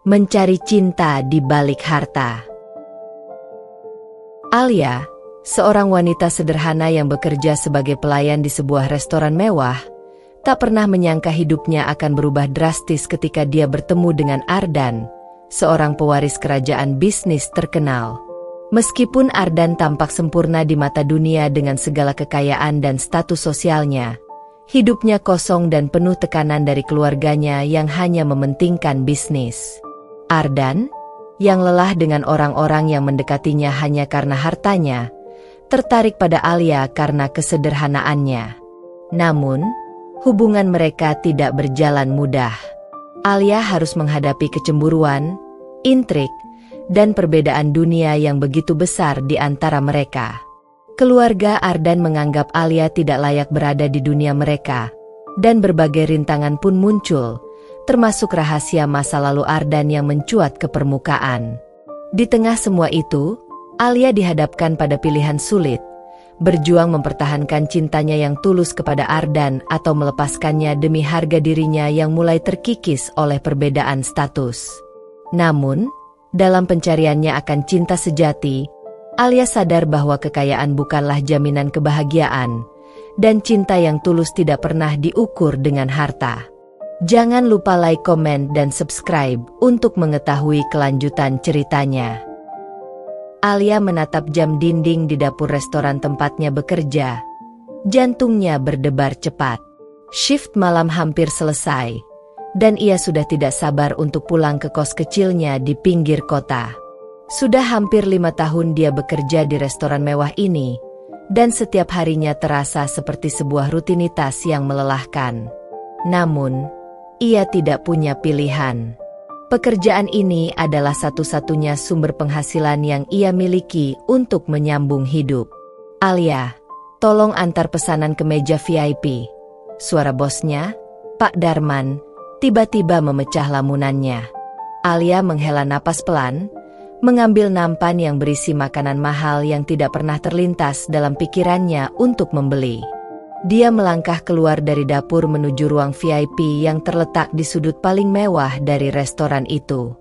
Mencari cinta di balik harta. Alia, seorang wanita sederhana yang bekerja sebagai pelayan di sebuah restoran mewah, tak pernah menyangka hidupnya akan berubah drastis ketika dia bertemu dengan Ardan, seorang pewaris kerajaan bisnis terkenal. Meskipun Ardan tampak sempurna di mata dunia dengan segala kekayaan dan status sosialnya, hidupnya kosong dan penuh tekanan dari keluarganya yang hanya mementingkan bisnis. Ardan, yang lelah dengan orang-orang yang mendekatinya hanya karena hartanya, tertarik pada Alia karena kesederhanaannya. Namun, hubungan mereka tidak berjalan mudah. Alia harus menghadapi kecemburuan, intrik, dan perbedaan dunia yang begitu besar di antara mereka. Keluarga Ardan menganggap Alia tidak layak berada di dunia mereka, dan berbagai rintangan pun muncul, termasuk rahasia masa lalu Ardan yang mencuat ke permukaan. Di tengah semua itu, Alia dihadapkan pada pilihan sulit, berjuang mempertahankan cintanya yang tulus kepada Ardan atau melepaskannya demi harga dirinya yang mulai terkikis oleh perbedaan status. Namun, dalam pencariannya akan cinta sejati, Alia sadar bahwa kekayaan bukanlah jaminan kebahagiaan, dan cinta yang tulus tidak pernah diukur dengan harta. Jangan lupa like, komen, dan subscribe untuk mengetahui kelanjutan ceritanya. Alia menatap jam dinding di dapur restoran tempatnya bekerja. Jantungnya berdebar cepat. Shift malam hampir selesai, dan ia sudah tidak sabar untuk pulang ke kos kecilnya di pinggir kota. Sudah hampir 5 tahun dia bekerja di restoran mewah ini, dan setiap harinya terasa seperti sebuah rutinitas yang melelahkan. Namun, ia tidak punya pilihan. Pekerjaan ini adalah satu-satunya sumber penghasilan yang ia miliki untuk menyambung hidup. Alia, tolong antar pesanan ke meja VIP. Suara bosnya, Pak Darman, tiba-tiba memecah lamunannya. Alia menghela napas pelan, mengambil nampan yang berisi makanan mahal yang tidak pernah terlintas dalam pikirannya untuk membeli. Dia melangkah keluar dari dapur menuju ruang VIP yang terletak di sudut paling mewah dari restoran itu.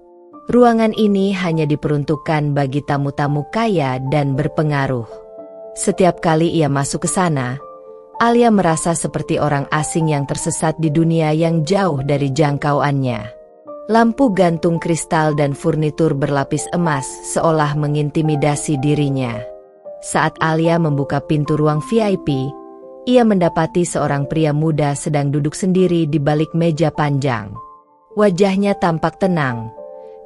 Ruangan ini hanya diperuntukkan bagi tamu-tamu kaya dan berpengaruh. Setiap kali ia masuk ke sana, Alia merasa seperti orang asing yang tersesat di dunia yang jauh dari jangkauannya. Lampu gantung kristal dan furnitur berlapis emas seolah mengintimidasi dirinya. Saat Alia membuka pintu ruang VIP, ia mendapati seorang pria muda sedang duduk sendiri di balik meja panjang. Wajahnya tampak tenang,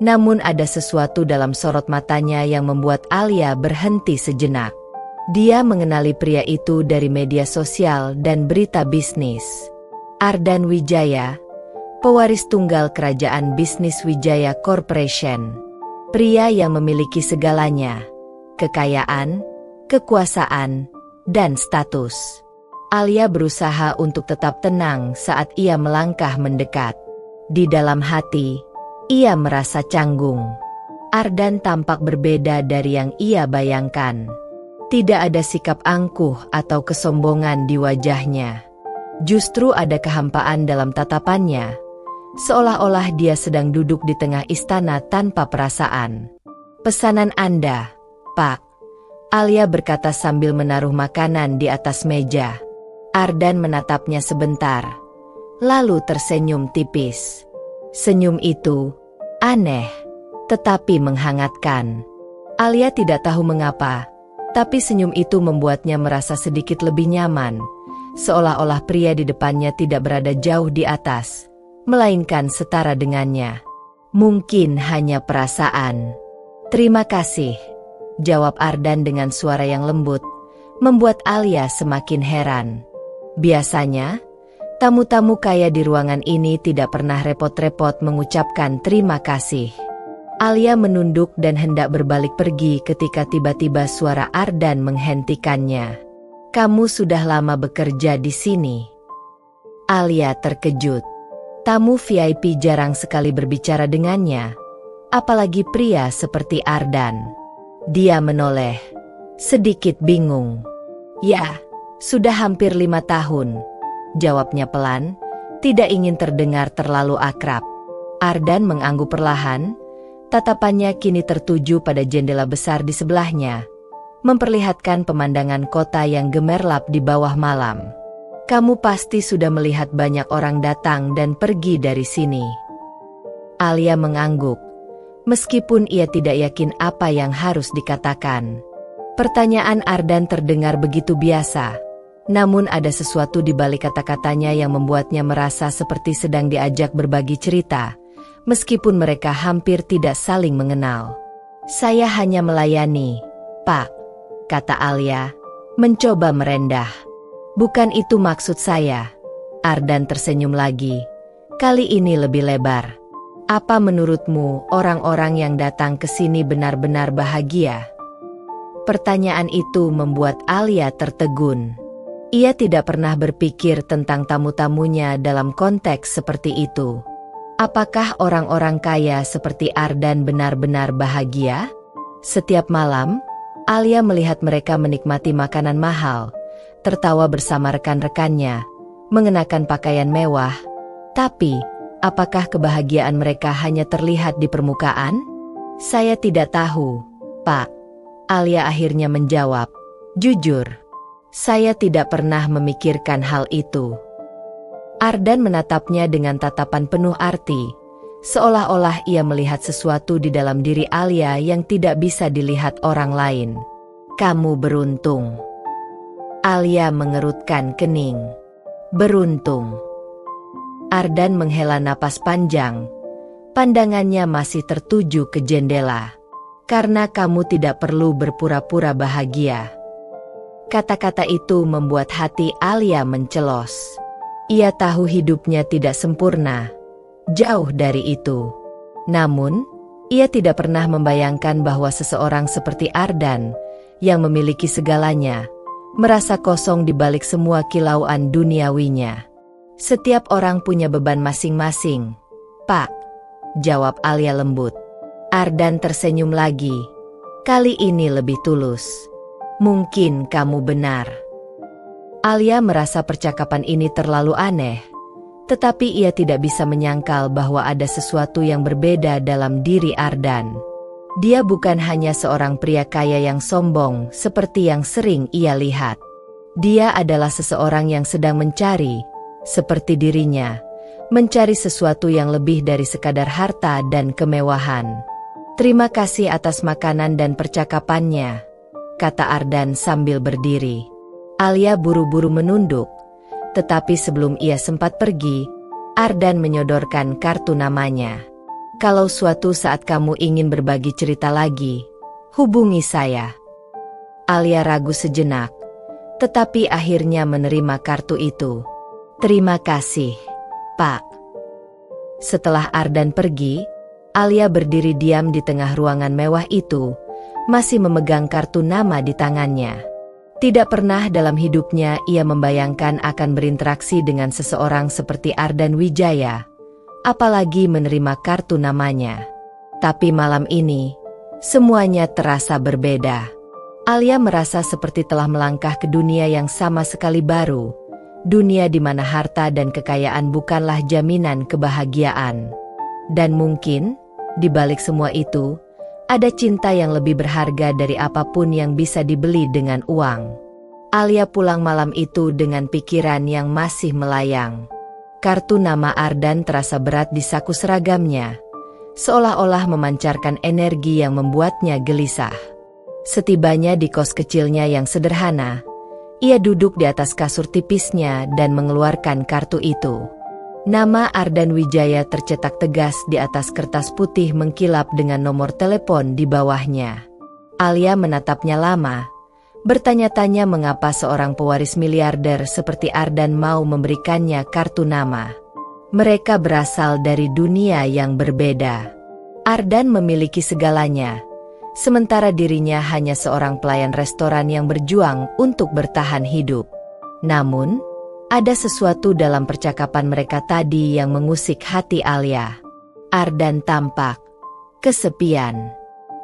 namun ada sesuatu dalam sorot matanya yang membuat Alia berhenti sejenak. Dia mengenali pria itu dari media sosial dan berita bisnis. Ardan Wijaya, pewaris tunggal kerajaan bisnis Wijaya Corporation. Pria yang memiliki segalanya, kekayaan, kekuasaan, dan status. Alia berusaha untuk tetap tenang saat ia melangkah mendekat. Di dalam hati, ia merasa canggung. Ardan tampak berbeda dari yang ia bayangkan. Tidak ada sikap angkuh atau kesombongan di wajahnya. Justru ada kehampaan dalam tatapannya, seolah-olah dia sedang duduk di tengah istana tanpa perasaan. "Pesanan Anda, Pak," Alia berkata sambil menaruh makanan di atas meja. Ardan menatapnya sebentar, lalu tersenyum tipis. Senyum itu aneh, tetapi menghangatkan. Alia tidak tahu mengapa, tapi senyum itu membuatnya merasa sedikit lebih nyaman, seolah-olah pria di depannya tidak berada jauh di atas, melainkan setara dengannya. Mungkin hanya perasaan. "Terima kasih," jawab Ardan dengan suara yang lembut, membuat Alia semakin heran. Biasanya, tamu-tamu kaya di ruangan ini tidak pernah repot-repot mengucapkan terima kasih. Alia menunduk dan hendak berbalik pergi ketika tiba-tiba suara Ardan menghentikannya. "Kamu sudah lama bekerja di sini?" Alia terkejut. Tamu VIP jarang sekali berbicara dengannya, apalagi pria seperti Ardan. Dia menoleh, sedikit bingung. "Ya, sudah hampir 5 tahun, jawabnya pelan, tidak ingin terdengar terlalu akrab. Ardan mengangguk perlahan, tatapannya kini tertuju pada jendela besar di sebelahnya, memperlihatkan pemandangan kota yang gemerlap di bawah malam. Kamu pasti sudah melihat banyak orang datang dan pergi dari sini. Alia mengangguk, meskipun ia tidak yakin apa yang harus dikatakan. Pertanyaan Ardan terdengar begitu biasa, namun ada sesuatu di balik kata-katanya yang membuatnya merasa seperti sedang diajak berbagi cerita, meskipun mereka hampir tidak saling mengenal. Saya hanya melayani, Pak, kata Alia, mencoba merendah. Bukan itu maksud saya. Ardan tersenyum lagi, kali ini lebih lebar. Apa menurutmu orang-orang yang datang ke sini benar-benar bahagia? Pertanyaan itu membuat Alia tertegun. Ia tidak pernah berpikir tentang tamu-tamunya dalam konteks seperti itu. Apakah orang-orang kaya seperti Ardan benar-benar bahagia? Setiap malam, Alia melihat mereka menikmati makanan mahal, tertawa bersama rekan-rekannya, mengenakan pakaian mewah. Tapi, apakah kebahagiaan mereka hanya terlihat di permukaan? Saya tidak tahu, Pak. Alia akhirnya menjawab, jujur, saya tidak pernah memikirkan hal itu. Ardan menatapnya dengan tatapan penuh arti, seolah-olah ia melihat sesuatu di dalam diri Alia yang tidak bisa dilihat orang lain. Kamu beruntung. Alia mengerutkan kening. Beruntung. Ardan menghela napas panjang. Pandangannya masih tertuju ke jendela. Karena kamu tidak perlu berpura-pura bahagia. Kata-kata itu membuat hati Alia mencelos. Ia tahu hidupnya tidak sempurna. Jauh dari itu. Namun, ia tidak pernah membayangkan bahwa seseorang seperti Ardan, yang memiliki segalanya, merasa kosong di balik semua kilauan duniawinya. Setiap orang punya beban masing-masing, Pak, jawab Alia lembut. Ardan tersenyum lagi. Kali ini lebih tulus. Mungkin kamu benar. Alia merasa percakapan ini terlalu aneh, tetapi ia tidak bisa menyangkal bahwa ada sesuatu yang berbeda dalam diri Ardan. Dia bukan hanya seorang pria kaya yang sombong seperti yang sering ia lihat. Dia adalah seseorang yang sedang mencari, seperti dirinya, mencari sesuatu yang lebih dari sekadar harta dan kemewahan. Terima kasih atas makanan dan percakapannya, kata Ardan sambil berdiri. Alia buru-buru menunduk, tetapi sebelum ia sempat pergi, Ardan menyodorkan kartu namanya. Kalau suatu saat kamu ingin berbagi cerita lagi, hubungi saya. Alia ragu sejenak, tetapi akhirnya menerima kartu itu. Terima kasih, Pak. Setelah Ardan pergi, Alia berdiri diam di tengah ruangan mewah itu, masih memegang kartu nama di tangannya. Tidak pernah dalam hidupnya ia membayangkan akan berinteraksi dengan seseorang seperti Ardan Wijaya, apalagi menerima kartu namanya. Tapi malam ini, semuanya terasa berbeda. Alia merasa seperti telah melangkah ke dunia yang sama sekali baru, dunia di mana harta dan kekayaan bukanlah jaminan kebahagiaan. Dan mungkin, di balik semua itu, ada cinta yang lebih berharga dari apapun yang bisa dibeli dengan uang. Alia pulang malam itu dengan pikiran yang masih melayang. Kartu nama Ardan terasa berat di saku seragamnya, seolah-olah memancarkan energi yang membuatnya gelisah. Setibanya di kos kecilnya yang sederhana, ia duduk di atas kasur tipisnya dan mengeluarkan kartu itu. Nama Ardan Wijaya tercetak tegas di atas kertas putih mengkilap dengan nomor telepon di bawahnya. Alia menatapnya lama, bertanya-tanya mengapa seorang pewaris miliarder seperti Ardan mau memberikannya kartu nama. Mereka berasal dari dunia yang berbeda. Ardan memiliki segalanya, sementara dirinya hanya seorang pelayan restoran yang berjuang untuk bertahan hidup. Namun, ada sesuatu dalam percakapan mereka tadi yang mengusik hati Alia. Ardan tampak kesepian.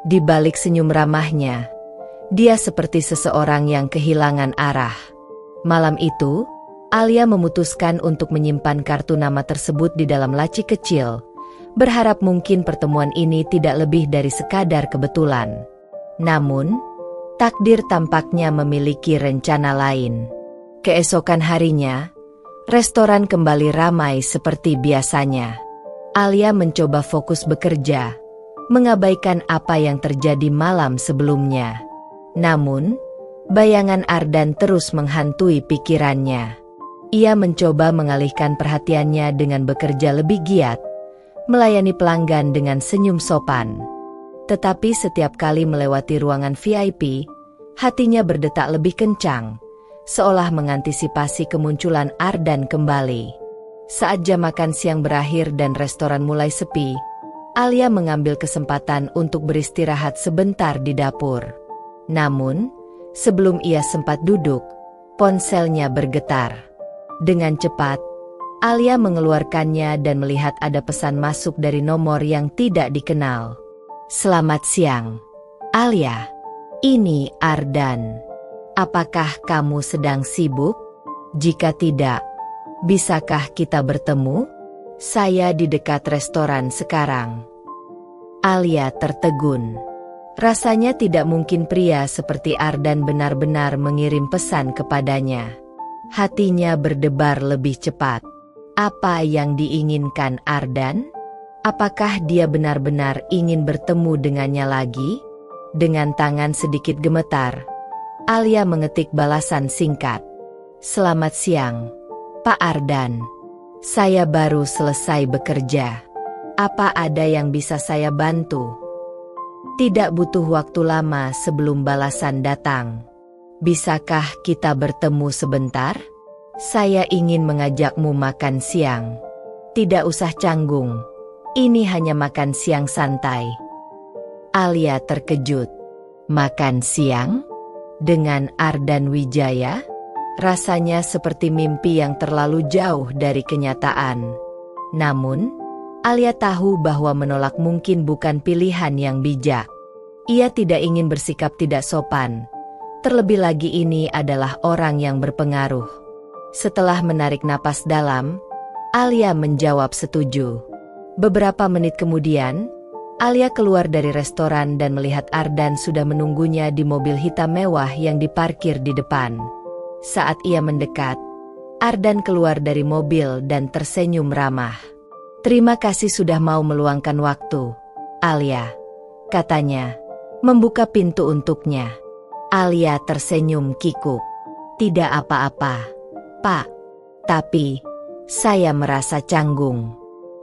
Di balik senyum ramahnya, dia seperti seseorang yang kehilangan arah. Malam itu, Alia memutuskan untuk menyimpan kartu nama tersebut di dalam laci kecil, berharap mungkin pertemuan ini tidak lebih dari sekadar kebetulan. Namun, takdir tampaknya memiliki rencana lain. Keesokan harinya, restoran kembali ramai seperti biasanya. Alia mencoba fokus bekerja, mengabaikan apa yang terjadi malam sebelumnya. Namun, bayangan Ardan terus menghantui pikirannya. Ia mencoba mengalihkan perhatiannya dengan bekerja lebih giat, melayani pelanggan dengan senyum sopan. Tetapi setiap kali melewati ruangan VIP, hatinya berdetak lebih kencang, seolah mengantisipasi kemunculan Ardan kembali. Saat jam makan siang berakhir dan restoran mulai sepi, Alia mengambil kesempatan untuk beristirahat sebentar di dapur. Namun, sebelum ia sempat duduk, ponselnya bergetar. Dengan cepat, Alia mengeluarkannya dan melihat ada pesan masuk dari nomor yang tidak dikenal. "Selamat siang, Alia. Ini Ardan. Apakah kamu sedang sibuk? Jika tidak, bisakah kita bertemu? Saya di dekat restoran sekarang." Alia tertegun. Rasanya tidak mungkin pria seperti Ardan benar-benar mengirim pesan kepadanya. Hatinya berdebar lebih cepat. Apa yang diinginkan Ardan? Apakah dia benar-benar ingin bertemu dengannya lagi? Dengan tangan sedikit gemetar, Alia mengetik balasan singkat. "Selamat siang, Pak Ardan. Saya baru selesai bekerja. Apa ada yang bisa saya bantu?" Tidak butuh waktu lama sebelum balasan datang. "Bisakah kita bertemu sebentar? Saya ingin mengajakmu makan siang." "Tidak usah canggung. Ini hanya makan siang santai." Alia terkejut. Makan siang? Dengan Ardan Wijaya? Rasanya seperti mimpi yang terlalu jauh dari kenyataan. Namun, Alia tahu bahwa menolak mungkin bukan pilihan yang bijak. Ia tidak ingin bersikap tidak sopan. Terlebih lagi ini adalah orang yang berpengaruh. Setelah menarik napas dalam, Alia menjawab setuju. Beberapa menit kemudian, Alia keluar dari restoran dan melihat Ardan sudah menunggunya di mobil hitam mewah yang diparkir di depan. Saat ia mendekat, Ardan keluar dari mobil dan tersenyum ramah. "Terima kasih sudah mau meluangkan waktu, Alia," katanya, membuka pintu untuknya. Alia tersenyum kikuk. "Tidak apa-apa, Pak. Tapi, saya merasa canggung.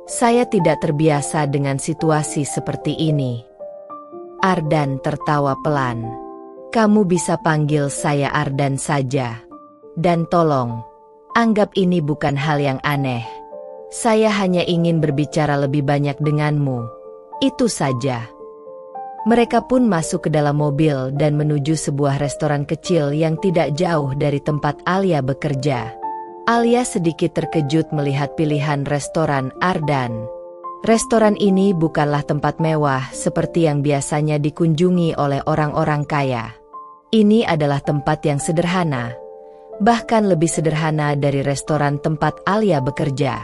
Saya tidak terbiasa dengan situasi seperti ini." Ardan tertawa pelan. "Kamu bisa panggil saya Ardan saja. Dan tolong, anggap ini bukan hal yang aneh. Saya hanya ingin berbicara lebih banyak denganmu. Itu saja." Mereka pun masuk ke dalam mobil dan menuju sebuah restoran kecil yang tidak jauh dari tempat Alia bekerja. Alia sedikit terkejut melihat pilihan restoran Ardan. Restoran ini bukanlah tempat mewah seperti yang biasanya dikunjungi oleh orang-orang kaya. Ini adalah tempat yang sederhana, bahkan lebih sederhana dari restoran tempat Alia bekerja.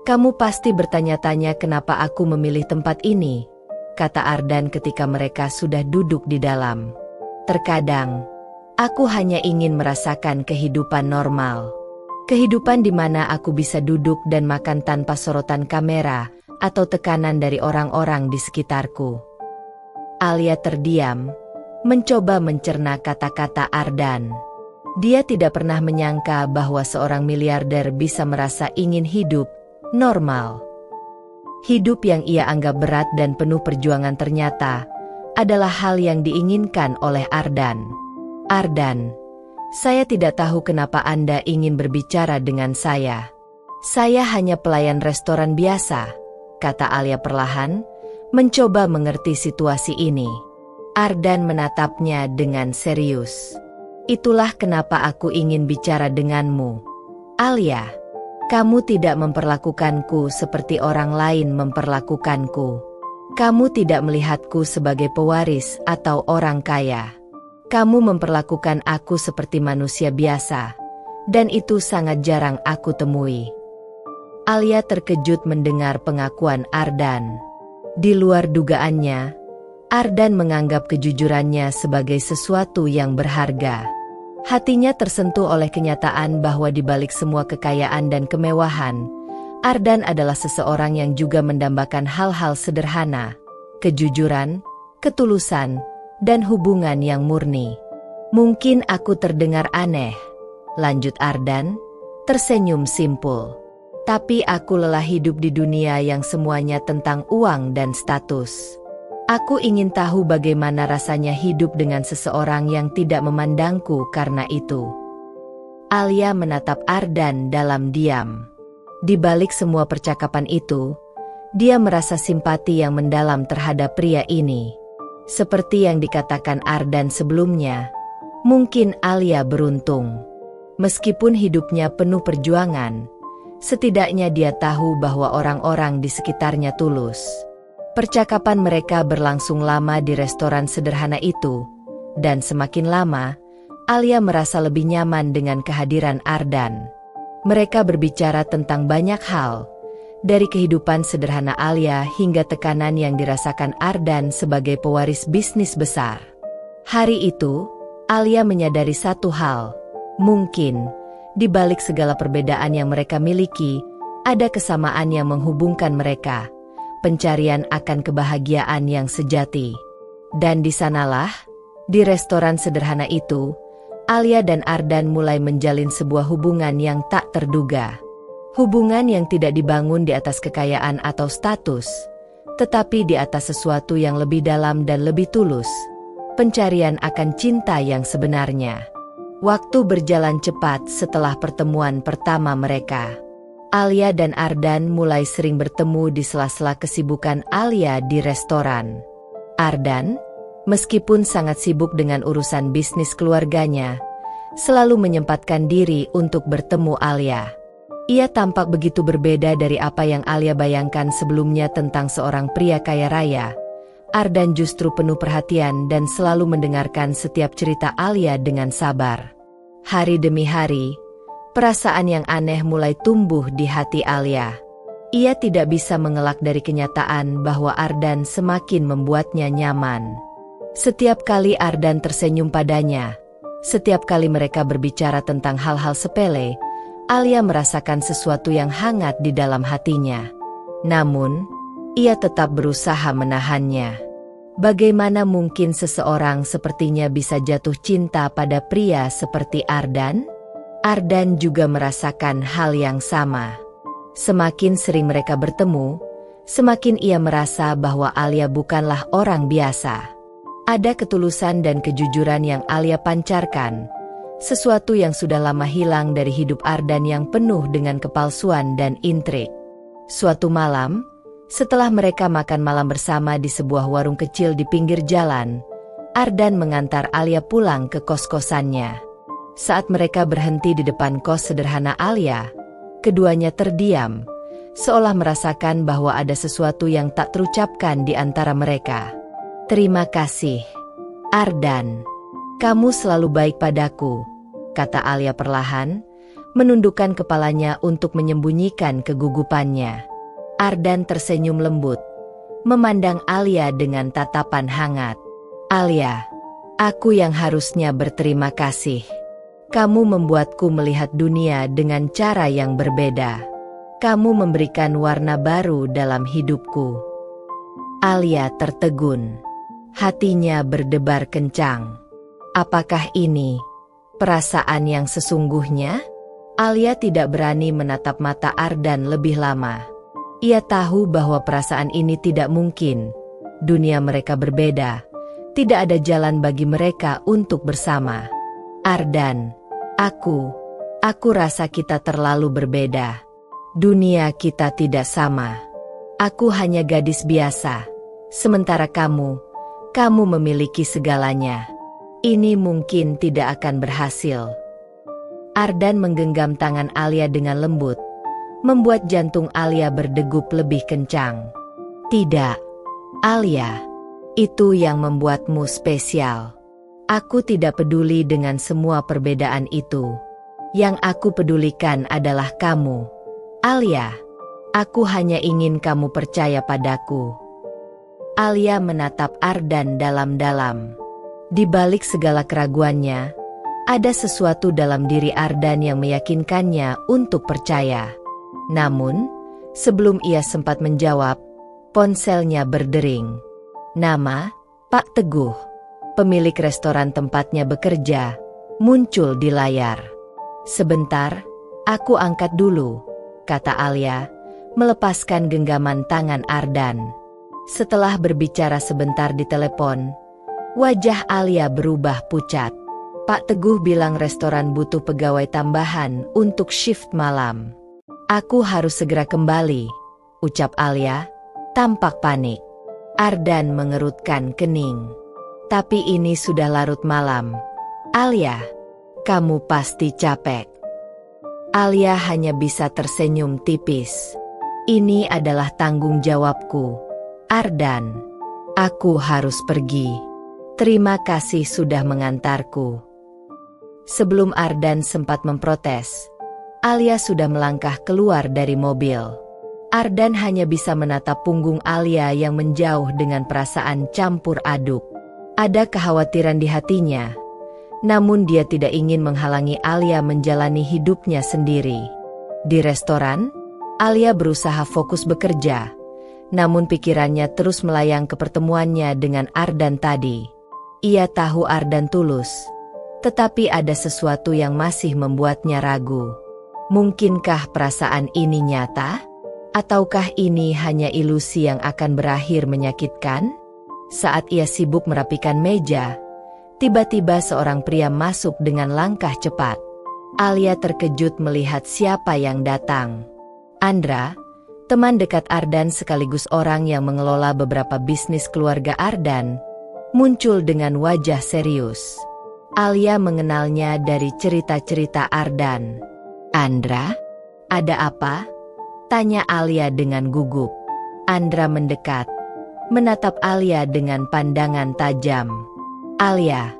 "Kamu pasti bertanya-tanya kenapa aku memilih tempat ini," kata Ardan ketika mereka sudah duduk di dalam. "Terkadang, aku hanya ingin merasakan kehidupan normal. Kehidupan di mana aku bisa duduk dan makan tanpa sorotan kamera atau tekanan dari orang-orang di sekitarku." Alia terdiam, mencoba mencerna kata-kata Ardan. Dia tidak pernah menyangka bahwa seorang miliarder bisa merasa ingin hidup normal. Hidup yang ia anggap berat dan penuh perjuangan ternyata adalah hal yang diinginkan oleh Ardan. "Ardan, saya tidak tahu kenapa Anda ingin berbicara dengan saya. Saya hanya pelayan restoran biasa," kata Alia perlahan, mencoba mengerti situasi ini. Ardan menatapnya dengan serius. "Itulah kenapa aku ingin bicara denganmu, Alia. Kamu tidak memperlakukanku seperti orang lain memperlakukanku. Kamu tidak melihatku sebagai pewaris atau orang kaya. Kamu memperlakukan aku seperti manusia biasa, dan itu sangat jarang aku temui." Alia terkejut mendengar pengakuan Ardan. Di luar dugaannya, Ardan menganggap kejujurannya sebagai sesuatu yang berharga. Hatinya tersentuh oleh kenyataan bahwa di balik semua kekayaan dan kemewahan, Ardan adalah seseorang yang juga mendambakan hal-hal sederhana, kejujuran, ketulusan, dan hubungan yang murni. "Mungkin aku terdengar aneh," lanjut Ardan, tersenyum simpul. "Tapi aku lelah hidup di dunia yang semuanya tentang uang dan status. Aku ingin tahu bagaimana rasanya hidup dengan seseorang yang tidak memandangku karena itu." Alia menatap Ardan dalam diam. Di balik semua percakapan itu, dia merasa simpati yang mendalam terhadap pria ini. Seperti yang dikatakan Ardan sebelumnya, mungkin Alia beruntung. Meskipun hidupnya penuh perjuangan, setidaknya dia tahu bahwa orang-orang di sekitarnya tulus. Percakapan mereka berlangsung lama di restoran sederhana itu, dan semakin lama, Alia merasa lebih nyaman dengan kehadiran Ardan. Mereka berbicara tentang banyak hal, dari kehidupan sederhana Alia hingga tekanan yang dirasakan Ardan sebagai pewaris bisnis besar. Hari itu, Alia menyadari satu hal, mungkin di balik segala perbedaan yang mereka miliki, ada kesamaan yang menghubungkan mereka, pencarian akan kebahagiaan yang sejati. Dan di sanalah, di restoran sederhana itu, Alia dan Ardan mulai menjalin sebuah hubungan yang tak terduga. Hubungan yang tidak dibangun di atas kekayaan atau status, tetapi di atas sesuatu yang lebih dalam dan lebih tulus, pencarian akan cinta yang sebenarnya. Waktu berjalan cepat setelah pertemuan pertama mereka. Alia dan Ardan mulai sering bertemu di sela-sela kesibukan Alia di restoran. Ardan, meskipun sangat sibuk dengan urusan bisnis keluarganya, selalu menyempatkan diri untuk bertemu Alia. Ia tampak begitu berbeda dari apa yang Alia bayangkan sebelumnya tentang seorang pria kaya raya. Ardan justru penuh perhatian dan selalu mendengarkan setiap cerita Alia dengan sabar. Hari demi hari, perasaan yang aneh mulai tumbuh di hati Alia. Ia tidak bisa mengelak dari kenyataan bahwa Ardan semakin membuatnya nyaman. Setiap kali Ardan tersenyum padanya, setiap kali mereka berbicara tentang hal-hal sepele, Alia merasakan sesuatu yang hangat di dalam hatinya. Namun, ia tetap berusaha menahannya. Bagaimana mungkin seseorang sepertinya bisa jatuh cinta pada pria seperti Ardan? Ardan juga merasakan hal yang sama. Semakin sering mereka bertemu, semakin ia merasa bahwa Alia bukanlah orang biasa. Ada ketulusan dan kejujuran yang Alia pancarkan, sesuatu yang sudah lama hilang dari hidup Ardan yang penuh dengan kepalsuan dan intrik. Suatu malam, setelah mereka makan malam bersama di sebuah warung kecil di pinggir jalan, Ardan mengantar Alia pulang ke kos-kosannya. Saat mereka berhenti di depan kos sederhana Alia, keduanya terdiam, seolah merasakan bahwa ada sesuatu yang tak terucapkan di antara mereka. "Terima kasih, Ardan. Kamu selalu baik padaku," kata Alia perlahan, menundukkan kepalanya untuk menyembunyikan kegugupannya. Ardan tersenyum lembut, memandang Alia dengan tatapan hangat. "Alia, aku yang harusnya berterima kasih. Kamu membuatku melihat dunia dengan cara yang berbeda. Kamu memberikan warna baru dalam hidupku." Alia tertegun. Hatinya berdebar kencang. Apakah ini perasaan yang sesungguhnya? Alia tidak berani menatap mata Ardan lebih lama. Ia tahu bahwa perasaan ini tidak mungkin. Dunia mereka berbeda. Tidak ada jalan bagi mereka untuk bersama. "Ardan, aku rasa kita terlalu berbeda. Dunia kita tidak sama. Aku hanya gadis biasa. Sementara kamu memiliki segalanya. Ini mungkin tidak akan berhasil." Ardan menggenggam tangan Alia dengan lembut, membuat jantung Alia berdegup lebih kencang. "Tidak, Alia. Itu yang membuatmu spesial. Aku tidak peduli dengan semua perbedaan itu. Yang aku pedulikan adalah kamu, Alia." Aku hanya ingin kamu percaya padaku. Alia menatap Ardan dalam-dalam. Di balik segala keraguannya, ada sesuatu dalam diri Ardan yang meyakinkannya untuk percaya. Namun, sebelum ia sempat menjawab, ponselnya berdering. Nama, Pak Teguh, pemilik restoran tempatnya bekerja, muncul di layar. Sebentar, aku angkat dulu, kata Alia, melepaskan genggaman tangan Ardan. Setelah berbicara sebentar di telepon, wajah Alia berubah pucat. Pak Teguh bilang restoran butuh pegawai tambahan untuk shift malam. Aku harus segera kembali, ucap Alia, tampak panik. Ardan mengerutkan kening. Tapi ini sudah larut malam. Alia, kamu pasti capek. Alia hanya bisa tersenyum tipis. Ini adalah tanggung jawabku. Ardan, aku harus pergi. Terima kasih sudah mengantarku. Sebelum Ardan sempat memprotes, Alia sudah melangkah keluar dari mobil. Ardan hanya bisa menatap punggung Alia yang menjauh dengan perasaan campur aduk. Ada kekhawatiran di hatinya, namun dia tidak ingin menghalangi Alia menjalani hidupnya sendiri. Di restoran, Alia berusaha fokus bekerja, namun pikirannya terus melayang ke pertemuannya dengan Ardan tadi. Ia tahu Ardan tulus, tetapi ada sesuatu yang masih membuatnya ragu. Mungkinkah perasaan ini nyata? Ataukah ini hanya ilusi yang akan berakhir menyakitkan? Saat ia sibuk merapikan meja, tiba-tiba seorang pria masuk dengan langkah cepat. Alia terkejut melihat siapa yang datang. Andra, teman dekat Ardan sekaligus orang yang mengelola beberapa bisnis keluarga Ardan, muncul dengan wajah serius. Alia mengenalnya dari cerita-cerita Ardan. Andra, ada apa? Tanya Alia dengan gugup. Andra mendekat, menatap Alia dengan pandangan tajam. Alia,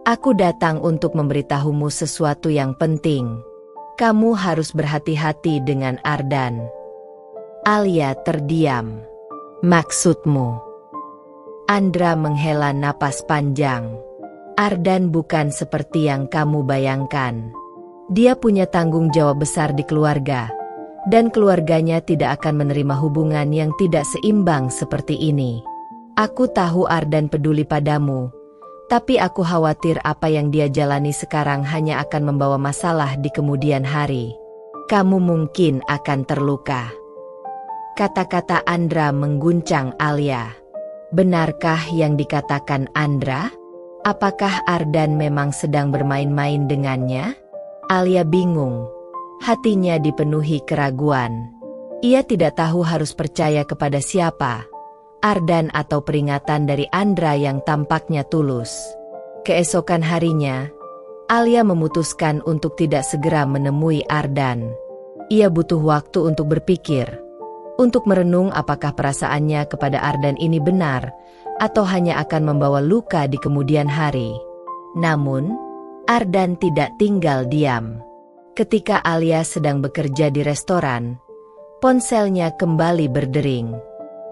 aku datang untuk memberitahumu sesuatu yang penting. Kamu harus berhati-hati dengan Ardan. Alia terdiam. Maksudmu? Andra menghela napas panjang. Ardan bukan seperti yang kamu bayangkan. Dia punya tanggung jawab besar di keluarga, dan keluarganya tidak akan menerima hubungan yang tidak seimbang seperti ini. Aku tahu Ardan peduli padamu, tapi aku khawatir apa yang dia jalani sekarang hanya akan membawa masalah di kemudian hari. Kamu mungkin akan terluka. Kata-kata Andra mengguncang Alia. Benarkah yang dikatakan Andra? Apakah Ardan memang sedang bermain-main dengannya? Alia bingung. Hatinya dipenuhi keraguan. Ia tidak tahu harus percaya kepada siapa, Ardan atau peringatan dari Andra yang tampaknya tulus. Keesokan harinya, Alia memutuskan untuk tidak segera menemui Ardan. Ia butuh waktu untuk berpikir, untuk merenung apakah perasaannya kepada Ardan ini benar, atau hanya akan membawa luka di kemudian hari. Namun, Ardan tidak tinggal diam. Ketika Alia sedang bekerja di restoran, ponselnya kembali berdering.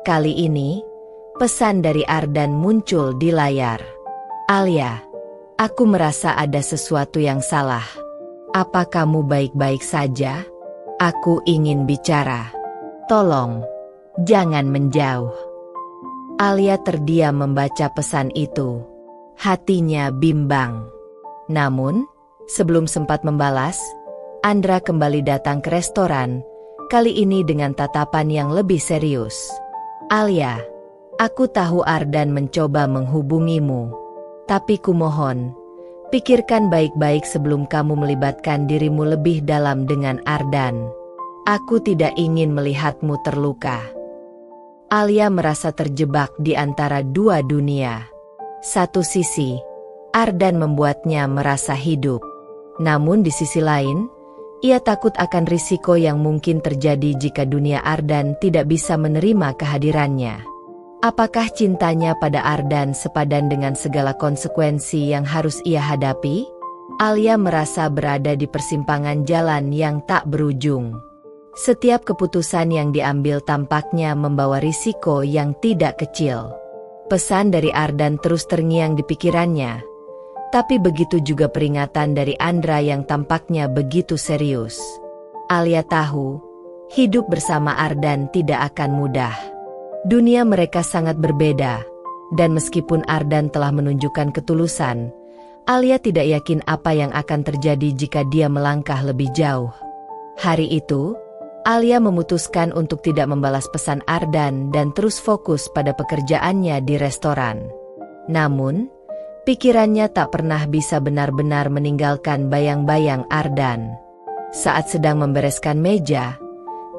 Kali ini, pesan dari Ardan muncul di layar. Alia, aku merasa ada sesuatu yang salah. Apa kamu baik-baik saja? Aku ingin bicara. Tolong, jangan menjauh. Alia terdiam membaca pesan itu. Hatinya bimbang. Namun, sebelum sempat membalas, Andra kembali datang ke restoran, kali ini dengan tatapan yang lebih serius. Alia, aku tahu Ardan mencoba menghubungimu. Tapi kumohon, pikirkan baik-baik sebelum kamu melibatkan dirimu lebih dalam dengan Ardan. Aku tidak ingin melihatmu terluka. Alia merasa terjebak di antara dua dunia. Satu sisi, Ardan membuatnya merasa hidup. Namun di sisi lain, ia takut akan risiko yang mungkin terjadi jika dunia Ardan tidak bisa menerima kehadirannya. Apakah cintanya pada Ardan sepadan dengan segala konsekuensi yang harus ia hadapi? Alia merasa berada di persimpangan jalan yang tak berujung. Setiap keputusan yang diambil tampaknya membawa risiko yang tidak kecil. Pesan dari Ardan terus terngiang di pikirannya, tapi begitu juga peringatan dari Andra yang tampaknya begitu serius. Alia tahu, hidup bersama Ardan tidak akan mudah. Dunia mereka sangat berbeda, dan meskipun Ardan telah menunjukkan ketulusan, Alia tidak yakin apa yang akan terjadi jika dia melangkah lebih jauh. Hari itu, Alia memutuskan untuk tidak membalas pesan Ardan dan terus fokus pada pekerjaannya di restoran. Namun, pikirannya tak pernah bisa benar-benar meninggalkan bayang-bayang Ardan. Saat sedang membereskan meja,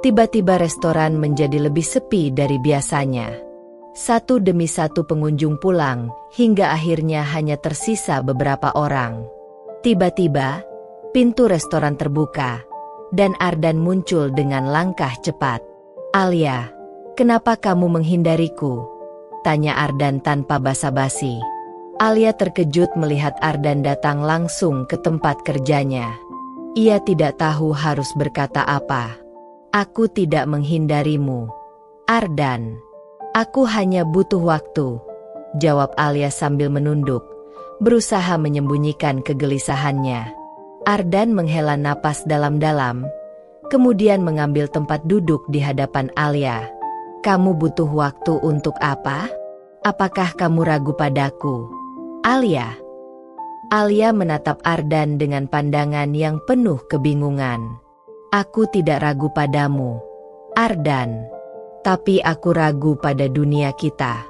tiba-tiba restoran menjadi lebih sepi dari biasanya. Satu demi satu pengunjung pulang, hingga akhirnya hanya tersisa beberapa orang. Tiba-tiba, pintu restoran terbuka, dan Ardan muncul dengan langkah cepat. "Alia, kenapa kamu menghindariku?" tanya Ardan tanpa basa-basi. Alia terkejut melihat Ardan datang langsung ke tempat kerjanya. Ia tidak tahu harus berkata apa. "Aku tidak menghindarimu, Ardan. Aku hanya butuh waktu," jawab Alia sambil menunduk, berusaha menyembunyikan kegelisahannya. Ardan menghela napas dalam-dalam, kemudian mengambil tempat duduk di hadapan Alia. "Kamu butuh waktu untuk apa? Apakah kamu ragu padaku, Alia?" Alia menatap Ardan dengan pandangan yang penuh kebingungan. "Aku tidak ragu padamu, Ardan. Tapi aku ragu pada dunia kita.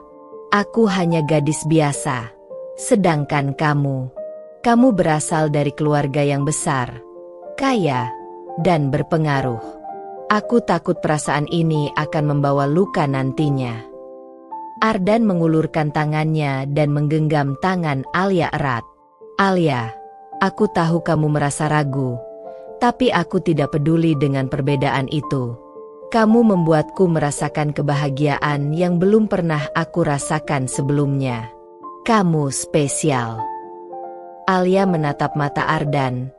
Aku hanya gadis biasa, sedangkan kamu berasal dari keluarga yang besar, kaya, dan berpengaruh. Aku takut perasaan ini akan membawa luka nantinya." Ardan mengulurkan tangannya dan menggenggam tangan Alia erat. "Alia, aku tahu kamu merasa ragu, tapi aku tidak peduli dengan perbedaan itu. Kamu membuatku merasakan kebahagiaan yang belum pernah aku rasakan sebelumnya. Kamu spesial." Alia menatap mata Ardan,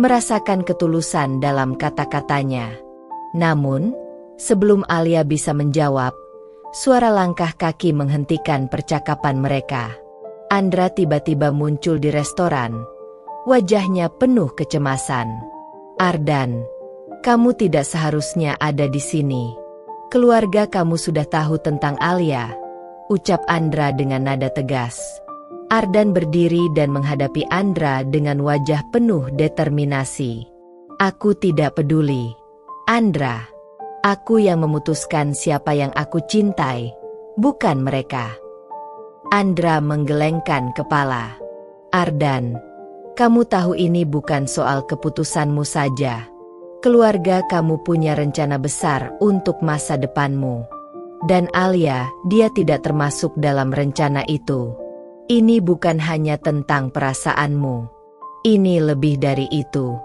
merasakan ketulusan dalam kata-katanya. Namun, sebelum Alia bisa menjawab, suara langkah kaki menghentikan percakapan mereka. Andra tiba-tiba muncul di restoran, wajahnya penuh kecemasan. "Ardan, kamu tidak seharusnya ada di sini. Keluarga kamu sudah tahu tentang Alia," ucap Andra dengan nada tegas. Ardan berdiri dan menghadapi Andra dengan wajah penuh determinasi. "Aku tidak peduli, Andra. Aku yang memutuskan siapa yang aku cintai, bukan mereka." Andra menggelengkan kepala. "Ardan, kamu tahu ini bukan soal keputusanmu saja. Keluarga kamu punya rencana besar untuk masa depanmu. Dan Alia, dia tidak termasuk dalam rencana itu. Ini bukan hanya tentang perasaanmu. Ini lebih dari itu."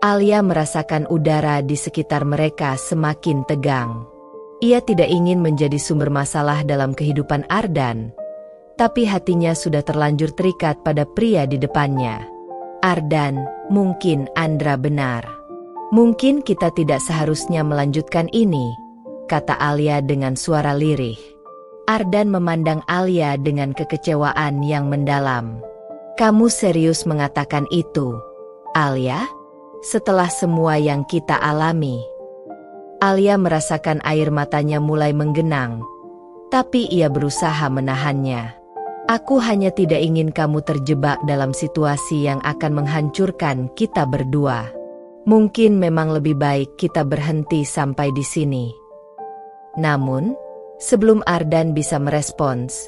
Alia merasakan udara di sekitar mereka semakin tegang. Ia tidak ingin menjadi sumber masalah dalam kehidupan Ardan, tapi hatinya sudah terlanjur terikat pada pria di depannya. "Ardan, mungkin Andra benar. Mungkin kita tidak seharusnya melanjutkan ini," kata Alia dengan suara lirih. Ardan memandang Alia dengan kekecewaan yang mendalam. "Kamu serius mengatakan itu, Alia? Setelah semua yang kita alami?" Alia merasakan air matanya mulai menggenang, tapi ia berusaha menahannya. "Aku hanya tidak ingin kamu terjebak dalam situasi yang akan menghancurkan kita berdua. Mungkin memang lebih baik kita berhenti sampai di sini." Namun, sebelum Ardan bisa merespons,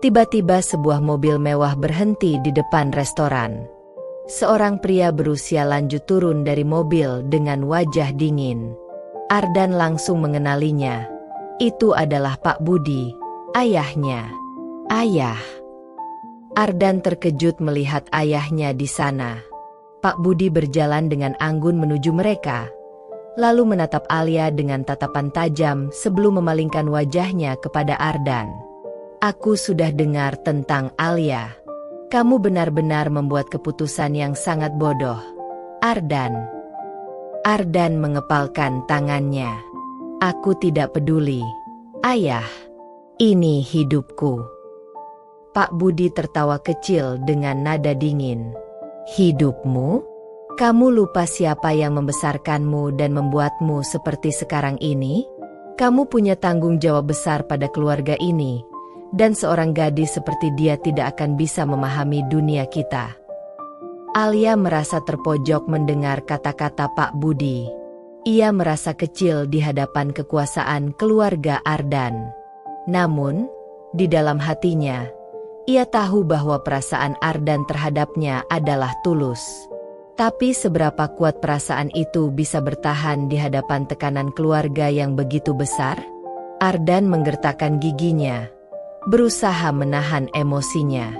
tiba-tiba sebuah mobil mewah berhenti di depan restoran. Seorang pria berusia lanjut turun dari mobil dengan wajah dingin. Ardan langsung mengenalinya. Itu adalah Pak Budi, ayahnya. "Ayah." Ardan terkejut melihat ayahnya di sana. Pak Budi berjalan dengan anggun menuju mereka, lalu menatap Alia dengan tatapan tajam sebelum memalingkan wajahnya kepada Ardan. "Aku sudah dengar tentang Alia. Kamu benar-benar membuat keputusan yang sangat bodoh, Ardan." Ardan mengepalkan tangannya. Aku tidak peduli. Ayah, ini hidupku. Pak Budi tertawa kecil dengan nada dingin. Hidupmu? Kamu lupa siapa yang membesarkanmu dan membuatmu seperti sekarang ini? Kamu punya tanggung jawab besar pada keluarga ini, dan seorang gadis seperti dia tidak akan bisa memahami dunia kita. Alia merasa terpojok mendengar kata-kata Pak Budi. Ia merasa kecil di hadapan kekuasaan keluarga Ardan. Namun, di dalam hatinya, ia tahu bahwa perasaan Ardan terhadapnya adalah tulus. Tapi seberapa kuat perasaan itu bisa bertahan di hadapan tekanan keluarga yang begitu besar? Ardan menggertakkan giginya, berusaha menahan emosinya.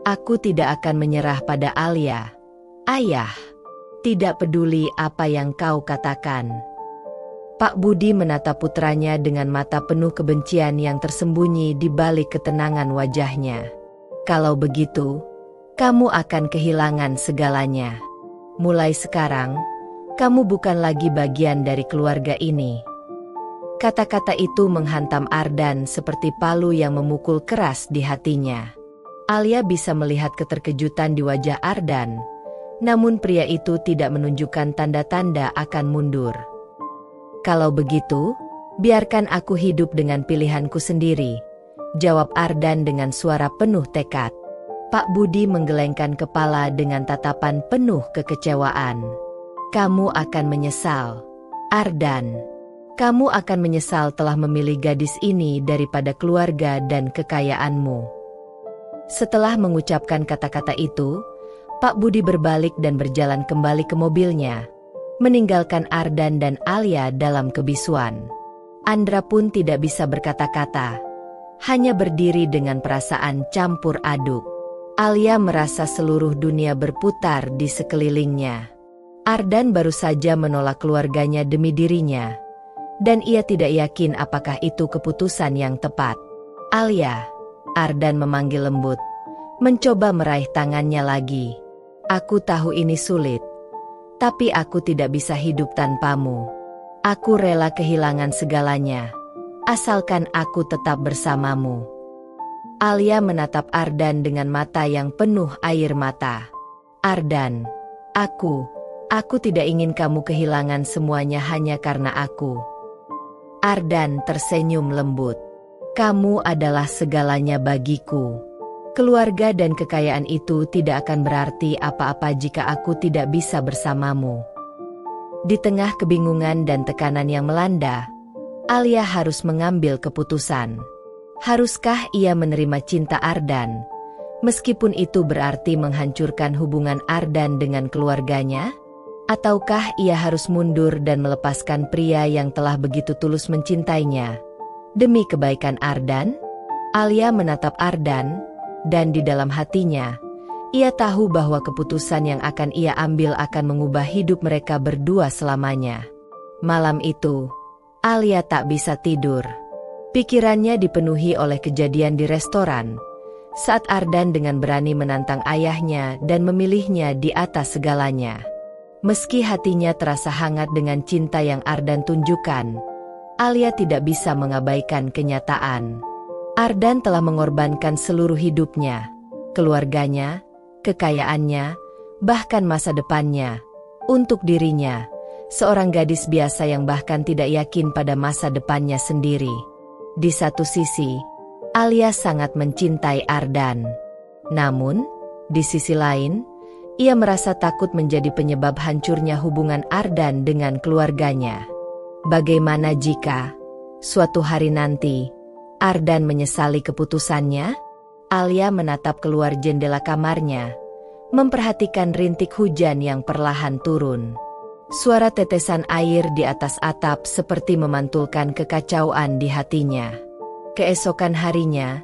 Aku tidak akan menyerah pada Alia. Ayah, tidak peduli apa yang kau katakan. Pak Budi menatap putranya dengan mata penuh kebencian yang tersembunyi di balik ketenangan wajahnya. Kalau begitu, kamu akan kehilangan segalanya. Mulai sekarang, kamu bukan lagi bagian dari keluarga ini. Kata-kata itu menghantam Ardan seperti palu yang memukul keras di hatinya. Alia bisa melihat keterkejutan di wajah Ardan. Namun pria itu tidak menunjukkan tanda-tanda akan mundur. Kalau begitu, biarkan aku hidup dengan pilihanku sendiri, jawab Ardan dengan suara penuh tekad. Pak Budi menggelengkan kepala dengan tatapan penuh kekecewaan. Kamu akan menyesal, Ardan. Kamu akan menyesal telah memilih gadis ini daripada keluarga dan kekayaanmu. Setelah mengucapkan kata-kata itu, Pak Budi berbalik dan berjalan kembali ke mobilnya, meninggalkan Ardan dan Alia dalam kebisuan. Andra pun tidak bisa berkata-kata, hanya berdiri dengan perasaan campur aduk. Alia merasa seluruh dunia berputar di sekelilingnya. Ardan baru saja menolak keluarganya demi dirinya, dan ia tidak yakin apakah itu keputusan yang tepat. Alia, Ardan memanggil lembut, mencoba meraih tangannya lagi. Aku tahu ini sulit, tapi aku tidak bisa hidup tanpamu. Aku rela kehilangan segalanya, asalkan aku tetap bersamamu. Alia menatap Ardan dengan mata yang penuh air mata. Ardan, aku tidak ingin kamu kehilangan semuanya hanya karena aku. Ardan tersenyum lembut. Kamu adalah segalanya bagiku. Keluarga dan kekayaan itu tidak akan berarti apa-apa jika aku tidak bisa bersamamu. Di tengah kebingungan dan tekanan yang melanda, Alia harus mengambil keputusan. Haruskah ia menerima cinta Ardan, meskipun itu berarti menghancurkan hubungan Ardan dengan keluarganya? Ataukah ia harus mundur dan melepaskan pria yang telah begitu tulus mencintainya, demi kebaikan Ardan? Alia menatap Ardan, dan di dalam hatinya, ia tahu bahwa keputusan yang akan ia ambil akan mengubah hidup mereka berdua selamanya. Malam itu, Alia tak bisa tidur. Pikirannya dipenuhi oleh kejadian di restoran, saat Ardan dengan berani menantang ayahnya dan memilihnya di atas segalanya. Meski hatinya terasa hangat dengan cinta yang Ardan tunjukkan, Alia tidak bisa mengabaikan kenyataan. Ardan telah mengorbankan seluruh hidupnya, keluarganya, kekayaannya, bahkan masa depannya, untuk dirinya, seorang gadis biasa yang bahkan tidak yakin pada masa depannya sendiri. Di satu sisi, Alia sangat mencintai Ardan. Namun, di sisi lain, ia merasa takut menjadi penyebab hancurnya hubungan Ardan dengan keluarganya. Bagaimana jika, suatu hari nanti, Ardan menyesali keputusannya? Alia menatap keluar jendela kamarnya, memperhatikan rintik hujan yang perlahan turun. Suara tetesan air di atas atap seperti memantulkan kekacauan di hatinya. Keesokan harinya,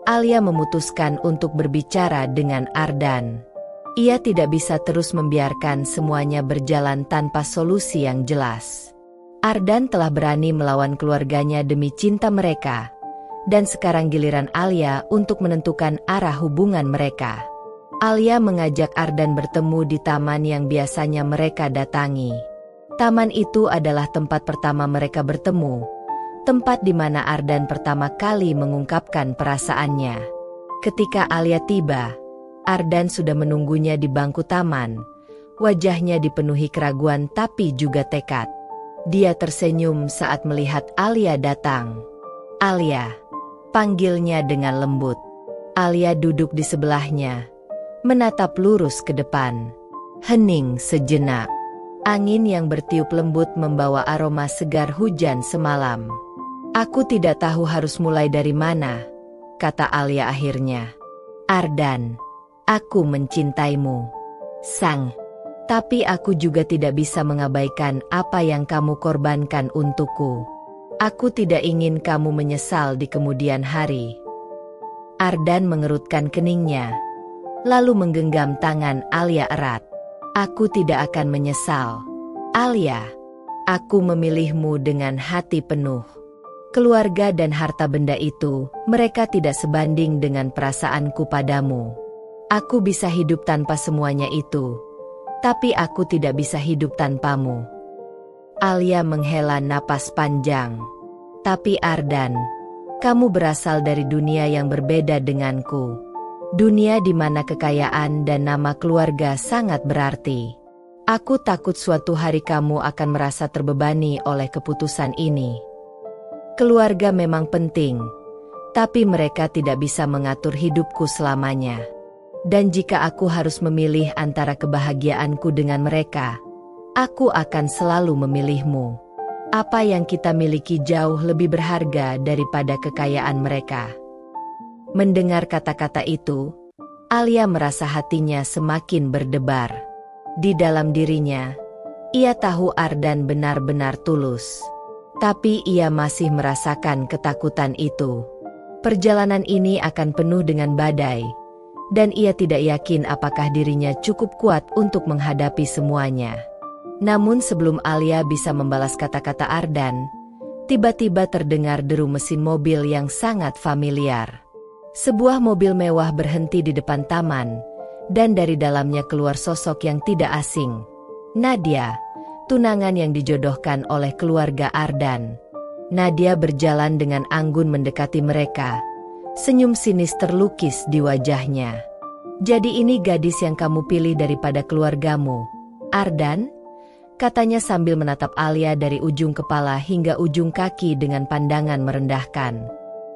Alia memutuskan untuk berbicara dengan Ardan. Ia tidak bisa terus membiarkan semuanya berjalan tanpa solusi yang jelas. Ardan telah berani melawan keluarganya demi cinta mereka, dan sekarang giliran Alia untuk menentukan arah hubungan mereka. Alia mengajak Ardan bertemu di taman yang biasanya mereka datangi. Taman itu adalah tempat pertama mereka bertemu, tempat di mana Ardan pertama kali mengungkapkan perasaannya. Ketika Alia tiba, Ardan sudah menunggunya di bangku taman. Wajahnya dipenuhi keraguan tapi juga tekad. Dia tersenyum saat melihat Alia datang. "Alia," panggilnya dengan lembut. Alia duduk di sebelahnya, menatap lurus ke depan. Hening sejenak. Angin yang bertiup lembut membawa aroma segar hujan semalam. "Aku tidak tahu harus mulai dari mana," kata Alia akhirnya. "Ardan, aku mencintaimu, Sang. Tapi aku juga tidak bisa mengabaikan apa yang kamu korbankan untukku. Aku tidak ingin kamu menyesal di kemudian hari." Ardan mengerutkan keningnya, lalu menggenggam tangan Alia erat. "Aku tidak akan menyesal, Alia. Aku memilihmu dengan hati penuh. Keluarga dan harta benda itu, mereka tidak sebanding dengan perasaanku padamu. Aku bisa hidup tanpa semuanya itu, tapi aku tidak bisa hidup tanpamu." Alia menghela napas panjang. "Tapi Ardan, kamu berasal dari dunia yang berbeda denganku. Dunia di mana kekayaan dan nama keluarga sangat berarti. Aku takut suatu hari kamu akan merasa terbebani oleh keputusan ini. Keluarga memang penting, tapi mereka tidak bisa mengatur hidupku selamanya. Dan jika aku harus memilih antara kebahagiaanku dengan mereka, aku akan selalu memilihmu. Apa yang kita miliki jauh lebih berharga daripada kekayaan mereka." Mendengar kata-kata itu, Alia merasa hatinya semakin berdebar. Di dalam dirinya, ia tahu Ardan benar-benar tulus. Tapi ia masih merasakan ketakutan itu. Perjalanan ini akan penuh dengan badai, dan ia tidak yakin apakah dirinya cukup kuat untuk menghadapi semuanya. Namun sebelum Alia bisa membalas kata-kata Ardan, tiba-tiba terdengar deru mesin mobil yang sangat familiar. Sebuah mobil mewah berhenti di depan taman, dan dari dalamnya keluar sosok yang tidak asing. Nadia, tunangan yang dijodohkan oleh keluarga Ardan. Nadia berjalan dengan anggun mendekati mereka. Senyum sinis terlukis di wajahnya. "Jadi ini gadis yang kamu pilih daripada keluargamu, Ardan?" katanya sambil menatap Alia dari ujung kepala hingga ujung kaki dengan pandangan merendahkan.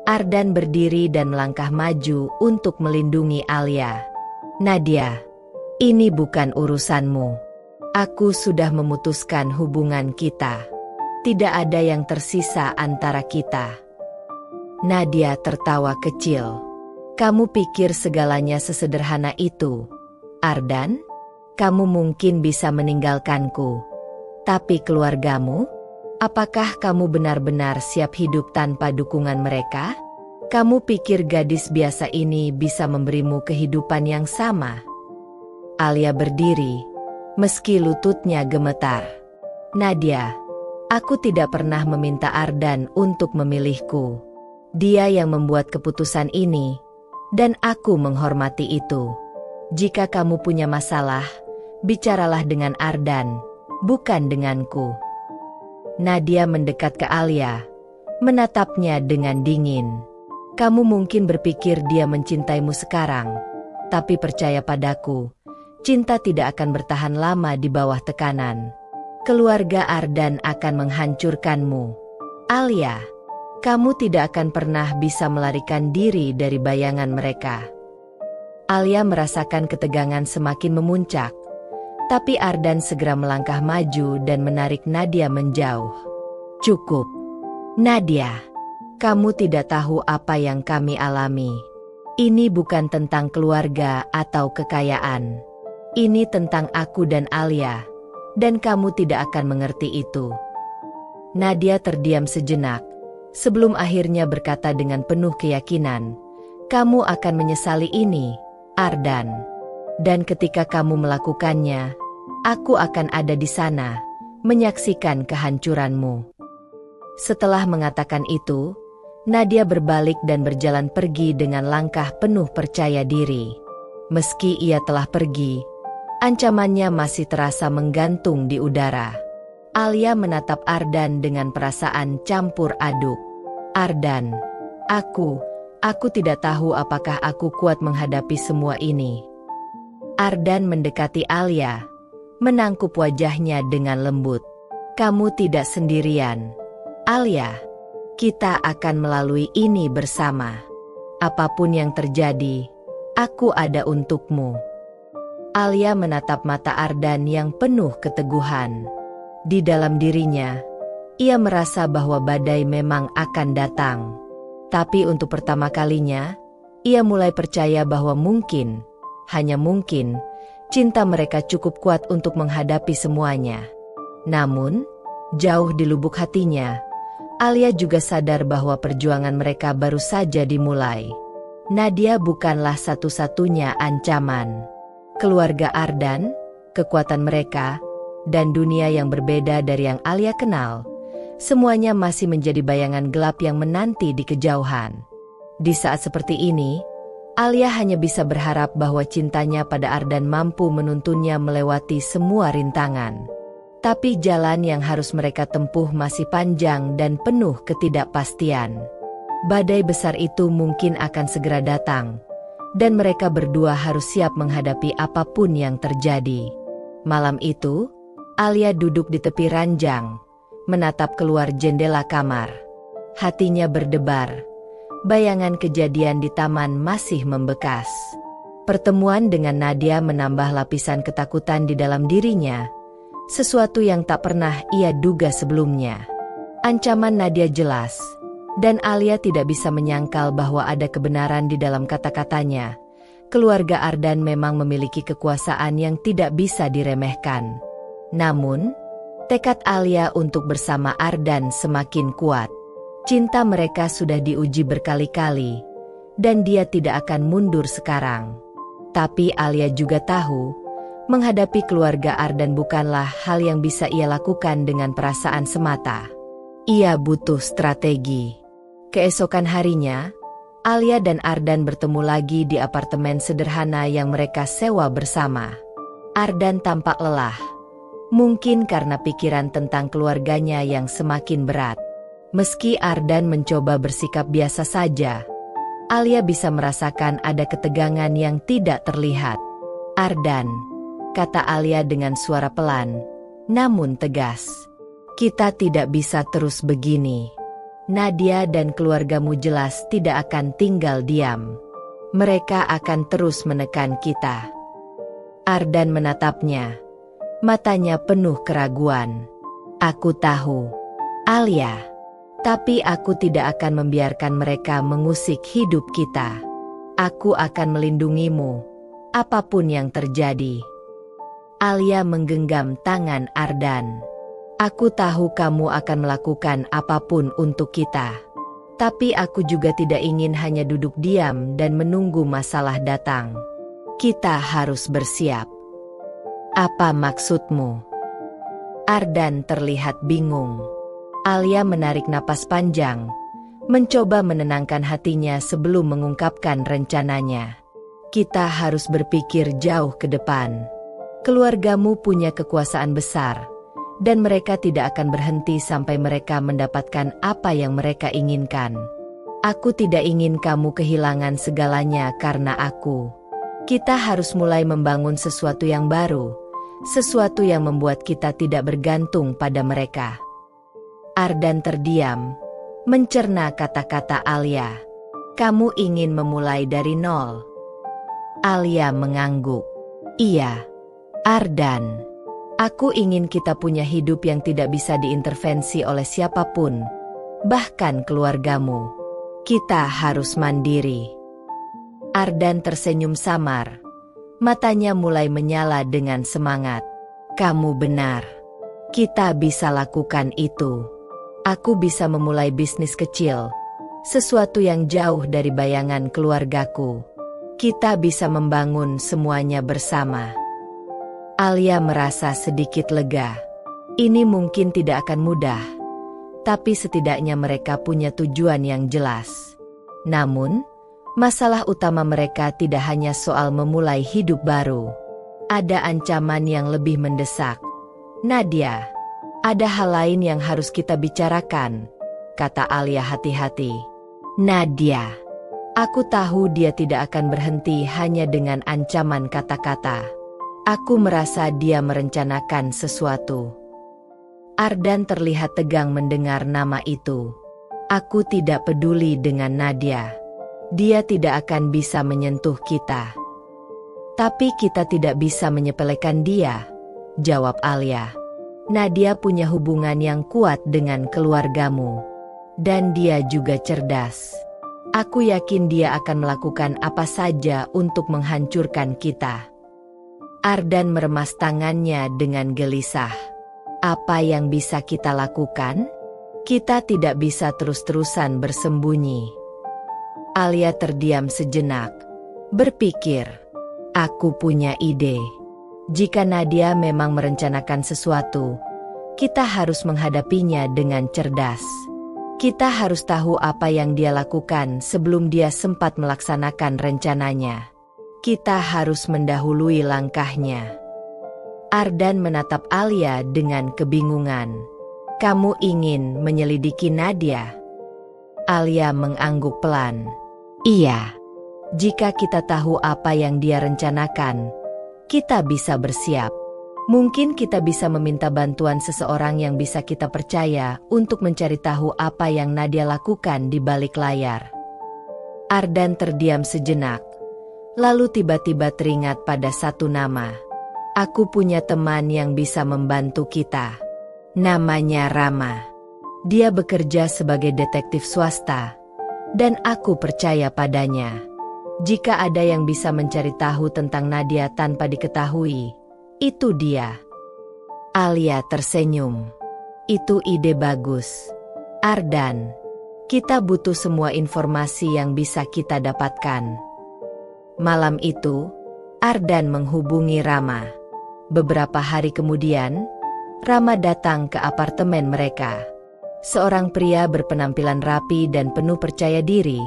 Ardan berdiri dan melangkah maju untuk melindungi Alia. "Nadia, ini bukan urusanmu. Aku sudah memutuskan hubungan kita. Tidak ada yang tersisa antara kita." Nadia tertawa kecil. "Kamu pikir segalanya sesederhana itu, Ardan? Kamu mungkin bisa meninggalkanku. Tapi keluargamu? Apakah kamu benar-benar siap hidup tanpa dukungan mereka? Kamu pikir gadis biasa ini bisa memberimu kehidupan yang sama?" Alia berdiri, meski lututnya gemetar. "Nadia, aku tidak pernah meminta Ardan untuk memilihku. Dia yang membuat keputusan ini, dan aku menghormati itu. Jika kamu punya masalah, bicaralah dengan Ardan, bukan denganku." Nadia mendekat ke Alia, menatapnya dengan dingin. "Kamu mungkin berpikir dia mencintaimu sekarang, tapi percaya padaku, cinta tidak akan bertahan lama di bawah tekanan. Keluarga Ardan akan menghancurkanmu. Alia, kamu tidak akan pernah bisa melarikan diri dari bayangan mereka." Alia merasakan ketegangan semakin memuncak. Tapi Ardan segera melangkah maju dan menarik Nadia menjauh. "Cukup, Nadia. Kamu tidak tahu apa yang kami alami. Ini bukan tentang keluarga atau kekayaan. Ini tentang aku dan Alia, dan kamu tidak akan mengerti itu." Nadia terdiam sejenak, sebelum akhirnya berkata dengan penuh keyakinan, "Kamu akan menyesali ini, Ardan. Dan ketika kamu melakukannya, aku akan ada di sana, menyaksikan kehancuranmu." Setelah mengatakan itu, Nadia berbalik dan berjalan pergi dengan langkah penuh percaya diri. Meski ia telah pergi, ancamannya masih terasa menggantung di udara. Alia menatap Ardan dengan perasaan campur aduk. Ardan, aku tidak tahu apakah aku kuat menghadapi semua ini. Ardan mendekati Alia, menangkup wajahnya dengan lembut. Kamu tidak sendirian, Alia. Kita akan melalui ini bersama. Apapun yang terjadi, aku ada untukmu. Alia menatap mata Ardan yang penuh keteguhan. Di dalam dirinya, ia merasa bahwa badai memang akan datang. Tapi untuk pertama kalinya, ia mulai percaya bahwa mungkin, hanya mungkin, cinta mereka cukup kuat untuk menghadapi semuanya. Namun, jauh di lubuk hatinya, Alia juga sadar bahwa perjuangan mereka baru saja dimulai. Nadia bukanlah satu-satunya ancaman. Keluarga Ardan, kekuatan mereka, dan dunia yang berbeda dari yang Alia kenal, semuanya masih menjadi bayangan gelap yang menanti di kejauhan. Di saat seperti ini, Alia hanya bisa berharap bahwa cintanya pada Ardan mampu menuntunnya melewati semua rintangan. Tapi jalan yang harus mereka tempuh masih panjang dan penuh ketidakpastian. Badai besar itu mungkin akan segera datang, dan mereka berdua harus siap menghadapi apapun yang terjadi. Malam itu, Alia duduk di tepi ranjang, menatap keluar jendela kamar. Hatinya berdebar. Bayangan kejadian di taman masih membekas. Pertemuan dengan Nadia menambah lapisan ketakutan di dalam dirinya, sesuatu yang tak pernah ia duga sebelumnya. Ancaman Nadia jelas, dan Alia tidak bisa menyangkal bahwa ada kebenaran di dalam kata-katanya. Keluarga Ardan memang memiliki kekuasaan yang tidak bisa diremehkan. Namun, tekad Alia untuk bersama Ardan semakin kuat. Cinta mereka sudah diuji berkali-kali, dan dia tidak akan mundur sekarang. Tapi Alia juga tahu, menghadapi keluarga Ardan bukanlah hal yang bisa ia lakukan dengan perasaan semata. Ia butuh strategi. Keesokan harinya, Alia dan Ardan bertemu lagi di apartemen sederhana yang mereka sewa bersama. Ardan tampak lelah, mungkin karena pikiran tentang keluarganya yang semakin berat. Meski Ardan mencoba bersikap biasa saja, Alia bisa merasakan ada ketegangan yang tidak terlihat. Ardan, kata Alia dengan suara pelan, namun tegas. Kita tidak bisa terus begini. Nadia dan keluargamu jelas tidak akan tinggal diam. Mereka akan terus menekan kita. Ardan menatapnya. Matanya penuh keraguan. Aku tahu, Alia. Tapi aku tidak akan membiarkan mereka mengusik hidup kita. Aku akan melindungimu, apapun yang terjadi. Alia menggenggam tangan Ardan. Aku tahu kamu akan melakukan apapun untuk kita. Tapi aku juga tidak ingin hanya duduk diam dan menunggu masalah datang. Kita harus bersiap. Apa maksudmu? Ardan terlihat bingung. Alia menarik napas panjang, mencoba menenangkan hatinya sebelum mengungkapkan rencananya. Kita harus berpikir jauh ke depan. Keluargamu punya kekuasaan besar, dan mereka tidak akan berhenti sampai mereka mendapatkan apa yang mereka inginkan. Aku tidak ingin kamu kehilangan segalanya karena aku. Kita harus mulai membangun sesuatu yang baru, sesuatu yang membuat kita tidak bergantung pada mereka. Ardan terdiam, mencerna kata-kata Alia. Kamu ingin memulai dari nol? Alia mengangguk. Iya, Ardan. Aku ingin kita punya hidup yang tidak bisa diintervensi oleh siapapun, bahkan keluargamu. Kita harus mandiri. Ardan tersenyum samar. Matanya mulai menyala dengan semangat. Kamu benar. Kita bisa lakukan itu. Aku bisa memulai bisnis kecil, sesuatu yang jauh dari bayangan keluargaku. Kita bisa membangun semuanya bersama. Alia merasa sedikit lega. Ini mungkin tidak akan mudah, tapi setidaknya mereka punya tujuan yang jelas. Namun, masalah utama mereka tidak hanya soal memulai hidup baru. Ada ancaman yang lebih mendesak. Nadia. Ada hal lain yang harus kita bicarakan, kata Alia hati-hati. Nadia, aku tahu dia tidak akan berhenti hanya dengan ancaman kata-kata. Aku merasa dia merencanakan sesuatu. Ardan terlihat tegang mendengar nama itu. Aku tidak peduli dengan Nadia. Dia tidak akan bisa menyentuh kita. Tapi kita tidak bisa menyepelekan dia, jawab Alia. Nadia punya hubungan yang kuat dengan keluargamu. Dan dia juga cerdas. Aku yakin dia akan melakukan apa saja untuk menghancurkan kita. Ardan meremas tangannya dengan gelisah. Apa yang bisa kita lakukan? Kita tidak bisa terus-terusan bersembunyi. Alia terdiam sejenak. Berpikir, aku punya ide. Jika Nadia memang merencanakan sesuatu, kita harus menghadapinya dengan cerdas. Kita harus tahu apa yang dia lakukan sebelum dia sempat melaksanakan rencananya. Kita harus mendahului langkahnya. Ardan menatap Alia dengan kebingungan. Kamu ingin menyelidiki Nadia? Alia mengangguk pelan. Iya. Jika kita tahu apa yang dia rencanakan, kita bisa bersiap. Mungkin kita bisa meminta bantuan seseorang yang bisa kita percaya untuk mencari tahu apa yang Nadia lakukan di balik layar. Ardan terdiam sejenak. Lalu tiba-tiba teringat pada satu nama. Aku punya teman yang bisa membantu kita. Namanya Rama. Dia bekerja sebagai detektif swasta. Dan aku percaya padanya. Jika ada yang bisa mencari tahu tentang Nadia tanpa diketahui, itu dia. Alia tersenyum. Itu ide bagus. Ardan, kita butuh semua informasi yang bisa kita dapatkan. Malam itu, Ardan menghubungi Rama. Beberapa hari kemudian, Rama datang ke apartemen mereka. Seorang pria berpenampilan rapi dan penuh percaya diri.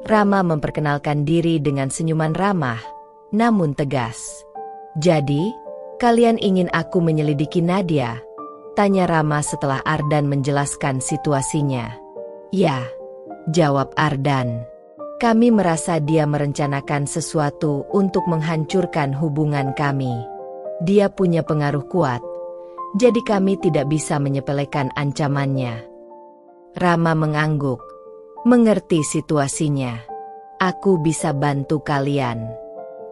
Rama memperkenalkan diri dengan senyuman ramah, namun tegas. Jadi, kalian ingin aku menyelidiki Nadia? Tanya Rama setelah Ardan menjelaskan situasinya. Ya, jawab Ardan. Kami merasa dia merencanakan sesuatu untuk menghancurkan hubungan kami. Dia punya pengaruh kuat, jadi kami tidak bisa menyepelekan ancamannya. Rama mengangguk. Mengerti situasinya. Aku bisa bantu kalian.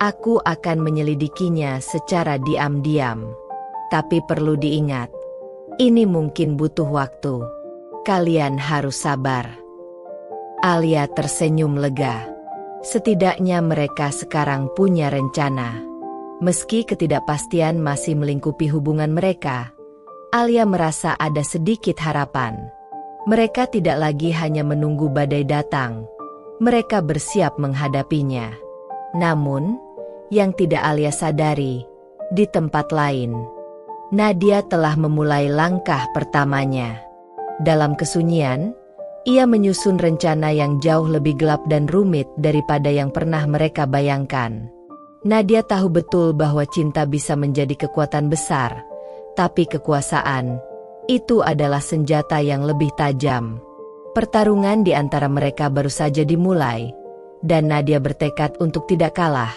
Aku akan menyelidikinya secara diam-diam. Tapi perlu diingat, ini mungkin butuh waktu. Kalian harus sabar. Alia tersenyum lega. Setidaknya mereka sekarang punya rencana. Meski ketidakpastian masih melingkupi hubungan mereka, Alia merasa ada sedikit harapan. Mereka tidak lagi hanya menunggu badai datang. Mereka bersiap menghadapinya. Namun, yang tidak Alia sadari, di tempat lain, Nadia telah memulai langkah pertamanya. Dalam kesunyian, ia menyusun rencana yang jauh lebih gelap dan rumit daripada yang pernah mereka bayangkan. Nadia tahu betul bahwa cinta bisa menjadi kekuatan besar, tapi kekuasaan itu adalah senjata yang lebih tajam. Pertarungan di antara mereka baru saja dimulai, dan Nadia bertekad untuk tidak kalah,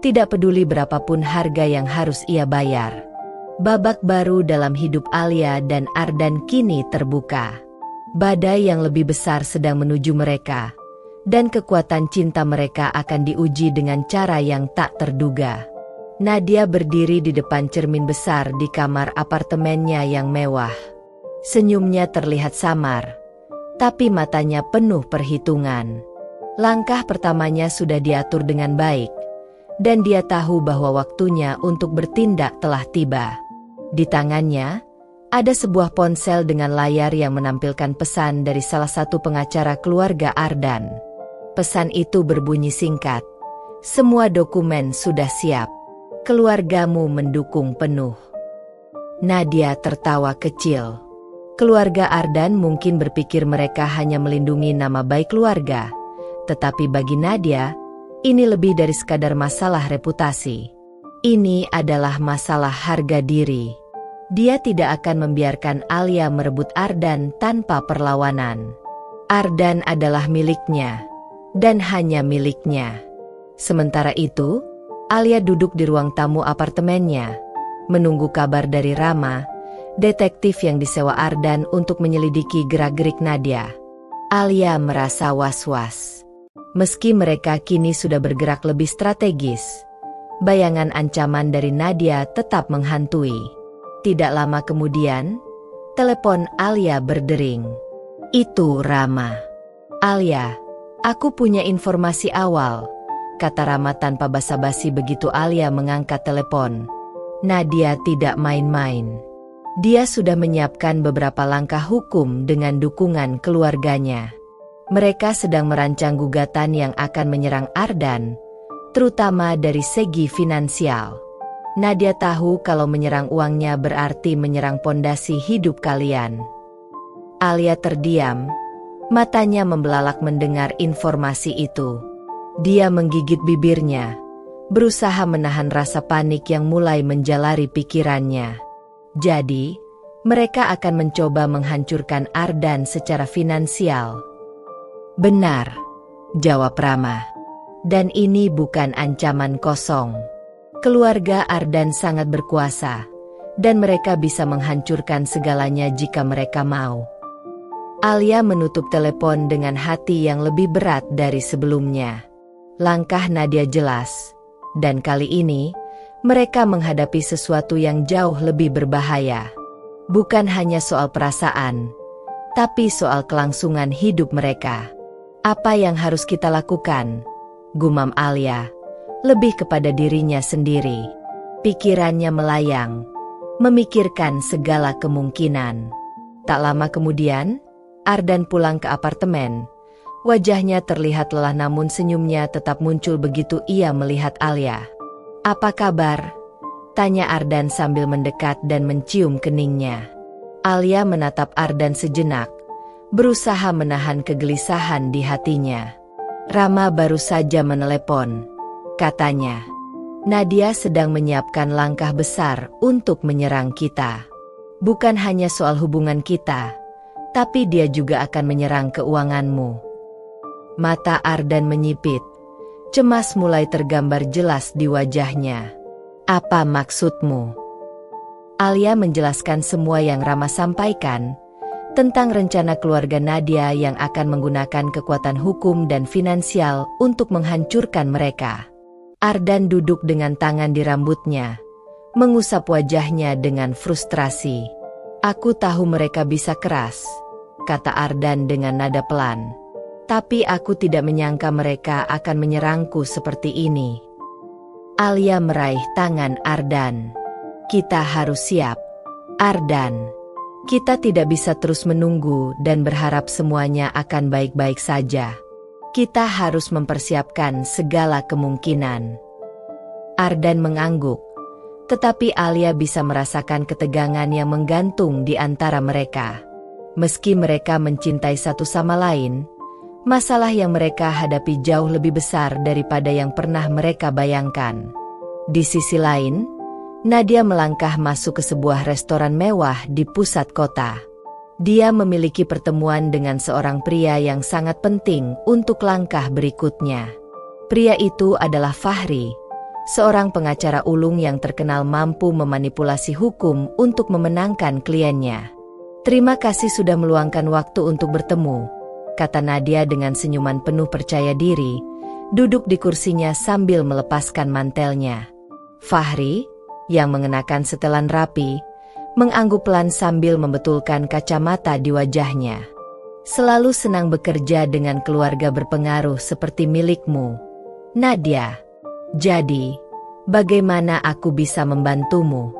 tidak peduli berapapun harga yang harus ia bayar. Babak baru dalam hidup Alia dan Ardan kini terbuka. Badai yang lebih besar sedang menuju mereka. Dan kekuatan cinta mereka akan diuji dengan cara yang tak terduga. Nadia berdiri di depan cermin besar di kamar apartemennya yang mewah. Senyumnya terlihat samar, tapi matanya penuh perhitungan. Langkah pertamanya sudah diatur dengan baik, dan dia tahu bahwa waktunya untuk bertindak telah tiba. Di tangannya, ada sebuah ponsel dengan layar yang menampilkan pesan dari salah satu pengacara keluarga Ardan. Pesan itu berbunyi singkat. Semua dokumen sudah siap. Keluargamu mendukung penuh. Nadia tertawa kecil. Keluarga Ardan mungkin berpikir mereka hanya melindungi nama baik keluarga. Tetapi bagi Nadia, ini lebih dari sekadar masalah reputasi. Ini adalah masalah harga diri. Dia tidak akan membiarkan Alia merebut Ardan tanpa perlawanan. Ardan adalah miliknya, dan hanya miliknya. Sementara itu, Alia duduk di ruang tamu apartemennya, menunggu kabar dari Rama, detektif yang disewa Ardan untuk menyelidiki gerak-gerik Nadia. Alia merasa was-was. Meski mereka kini sudah bergerak lebih strategis, bayangan ancaman dari Nadia tetap menghantui. Tidak lama kemudian, telepon Alia berdering. Itu Rama. "Alia, aku punya informasi awal," kata Rama tanpa basa-basi begitu Alia mengangkat telepon. Nadia tidak main-main. Dia sudah menyiapkan beberapa langkah hukum dengan dukungan keluarganya. Mereka sedang merancang gugatan yang akan menyerang Ardan, terutama dari segi finansial. Nadia tahu kalau menyerang uangnya berarti menyerang pondasi hidup kalian. Alia terdiam, matanya membelalak mendengar informasi itu. Dia menggigit bibirnya, berusaha menahan rasa panik yang mulai menjalari pikirannya. Jadi, mereka akan mencoba menghancurkan Ardan secara finansial. "Benar," jawab Rama. "Dan ini bukan ancaman kosong. Keluarga Ardan sangat berkuasa, dan mereka bisa menghancurkan segalanya jika mereka mau." Alia menutup telepon dengan hati yang lebih berat dari sebelumnya. Langkah Nadia jelas, dan kali ini, mereka menghadapi sesuatu yang jauh lebih berbahaya. Bukan hanya soal perasaan, tapi soal kelangsungan hidup mereka. "Apa yang harus kita lakukan?" gumam Alia, lebih kepada dirinya sendiri. Pikirannya melayang, memikirkan segala kemungkinan. Tak lama kemudian, Ardan pulang ke apartemen. Wajahnya terlihat lelah namun senyumnya tetap muncul begitu ia melihat Alia. "Apa kabar?" tanya Ardan sambil mendekat dan mencium keningnya. Alia menatap Ardan sejenak, berusaha menahan kegelisahan di hatinya. "Rama baru saja menelepon," katanya. "Nadia sedang menyiapkan langkah besar untuk menyerang kita. Bukan hanya soal hubungan kita, tapi dia juga akan menyerang keuanganmu." Mata Ardan menyipit, cemas mulai tergambar jelas di wajahnya. "Apa maksudmu?" Alia menjelaskan semua yang Rama sampaikan, tentang rencana keluarga Nadia yang akan menggunakan kekuatan hukum dan finansial untuk menghancurkan mereka. Ardan duduk dengan tangan di rambutnya, mengusap wajahnya dengan frustrasi. "Aku tahu mereka bisa keras," kata Ardan dengan nada pelan. "Tapi aku tidak menyangka mereka akan menyerangku seperti ini." Alia meraih tangan Ardan. "Kita harus siap, Ardan. Kita tidak bisa terus menunggu dan berharap semuanya akan baik-baik saja. Kita harus mempersiapkan segala kemungkinan." Ardan mengangguk, tetapi Alia bisa merasakan ketegangan yang menggantung di antara mereka. Meski mereka mencintai satu sama lain, masalah yang mereka hadapi jauh lebih besar daripada yang pernah mereka bayangkan. Di sisi lain, Nadia melangkah masuk ke sebuah restoran mewah di pusat kota. Dia memiliki pertemuan dengan seorang pria yang sangat penting untuk langkah berikutnya. Pria itu adalah Fahri, seorang pengacara ulung yang terkenal mampu memanipulasi hukum untuk memenangkan kliennya. "Terima kasih sudah meluangkan waktu untuk bertemu," kata Nadia dengan senyuman penuh percaya diri, duduk di kursinya sambil melepaskan mantelnya. Fahri, yang mengenakan setelan rapi, mengangguk pelan sambil membetulkan kacamata di wajahnya. "Selalu senang bekerja dengan keluarga berpengaruh seperti milikmu, Nadia. Jadi, bagaimana aku bisa membantumu?"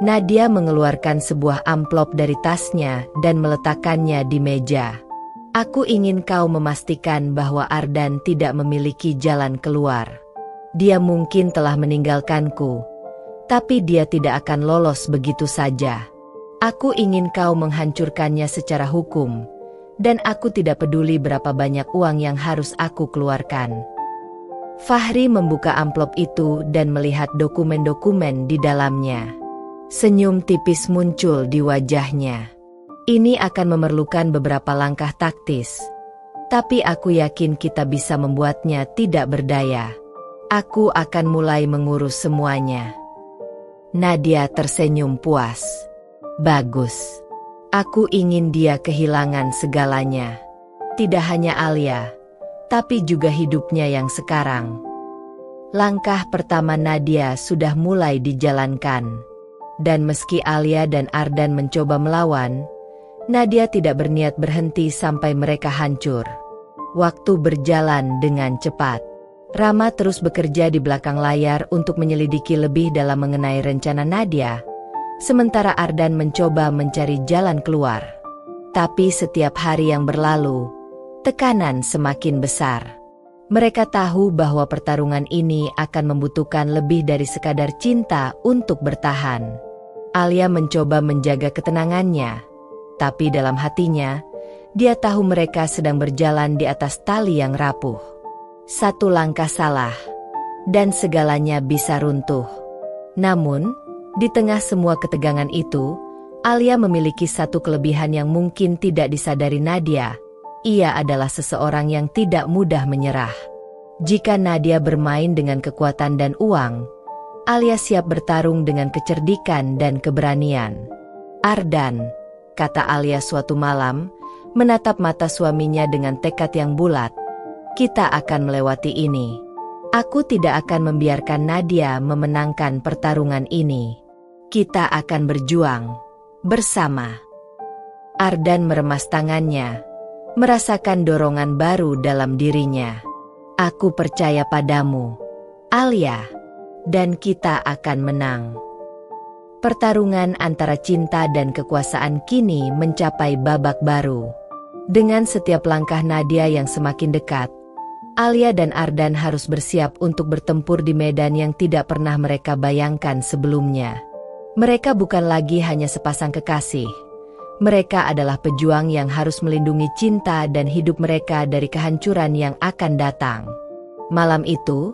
Nadia mengeluarkan sebuah amplop dari tasnya dan meletakkannya di meja. "Aku ingin kau memastikan bahwa Ardan tidak memiliki jalan keluar. Dia mungkin telah meninggalkanku, tapi dia tidak akan lolos begitu saja. Aku ingin kau menghancurkannya secara hukum, dan aku tidak peduli berapa banyak uang yang harus aku keluarkan." Fahri membuka amplop itu dan melihat dokumen-dokumen di dalamnya. Senyum tipis muncul di wajahnya. Ini akan memerlukan beberapa langkah taktis. Tapi aku yakin kita bisa membuatnya tidak berdaya. Aku akan mulai mengurus semuanya. Nadia tersenyum puas. Bagus. Aku ingin dia kehilangan segalanya. Tidak hanya Alia, tapi juga hidupnya yang sekarang. Langkah pertama Nadia sudah mulai dijalankan. Dan meski Alia dan Ardan mencoba melawan, Nadia tidak berniat berhenti sampai mereka hancur. Waktu berjalan dengan cepat. Rama terus bekerja di belakang layar untuk menyelidiki lebih dalam mengenai rencana Nadia, sementara Ardan mencoba mencari jalan keluar. Tapi setiap hari yang berlalu, tekanan semakin besar. Mereka tahu bahwa pertarungan ini akan membutuhkan lebih dari sekadar cinta untuk bertahan. Alia mencoba menjaga ketenangannya, tapi dalam hatinya, dia tahu mereka sedang berjalan di atas tali yang rapuh. Satu langkah salah, dan segalanya bisa runtuh. Namun, di tengah semua ketegangan itu, Alia memiliki satu kelebihan yang mungkin tidak disadari Nadia. Ia adalah seseorang yang tidak mudah menyerah. Jika Nadia bermain dengan kekuatan dan uang, Alia siap bertarung dengan kecerdikan dan keberanian. Ardan, kata Alia suatu malam, menatap mata suaminya dengan tekad yang bulat. Kita akan melewati ini. Aku tidak akan membiarkan Nadia memenangkan pertarungan ini. Kita akan berjuang bersama. Ardan meremas tangannya, merasakan dorongan baru dalam dirinya. Aku percaya padamu, Alia, dan kita akan menang. Pertarungan antara cinta dan kekuasaan kini mencapai babak baru. Dengan setiap langkah Nadia yang semakin dekat, Alia dan Ardan harus bersiap untuk bertempur di medan yang tidak pernah mereka bayangkan sebelumnya. Mereka bukan lagi hanya sepasang kekasih. Mereka adalah pejuang yang harus melindungi cinta dan hidup mereka dari kehancuran yang akan datang. Malam itu,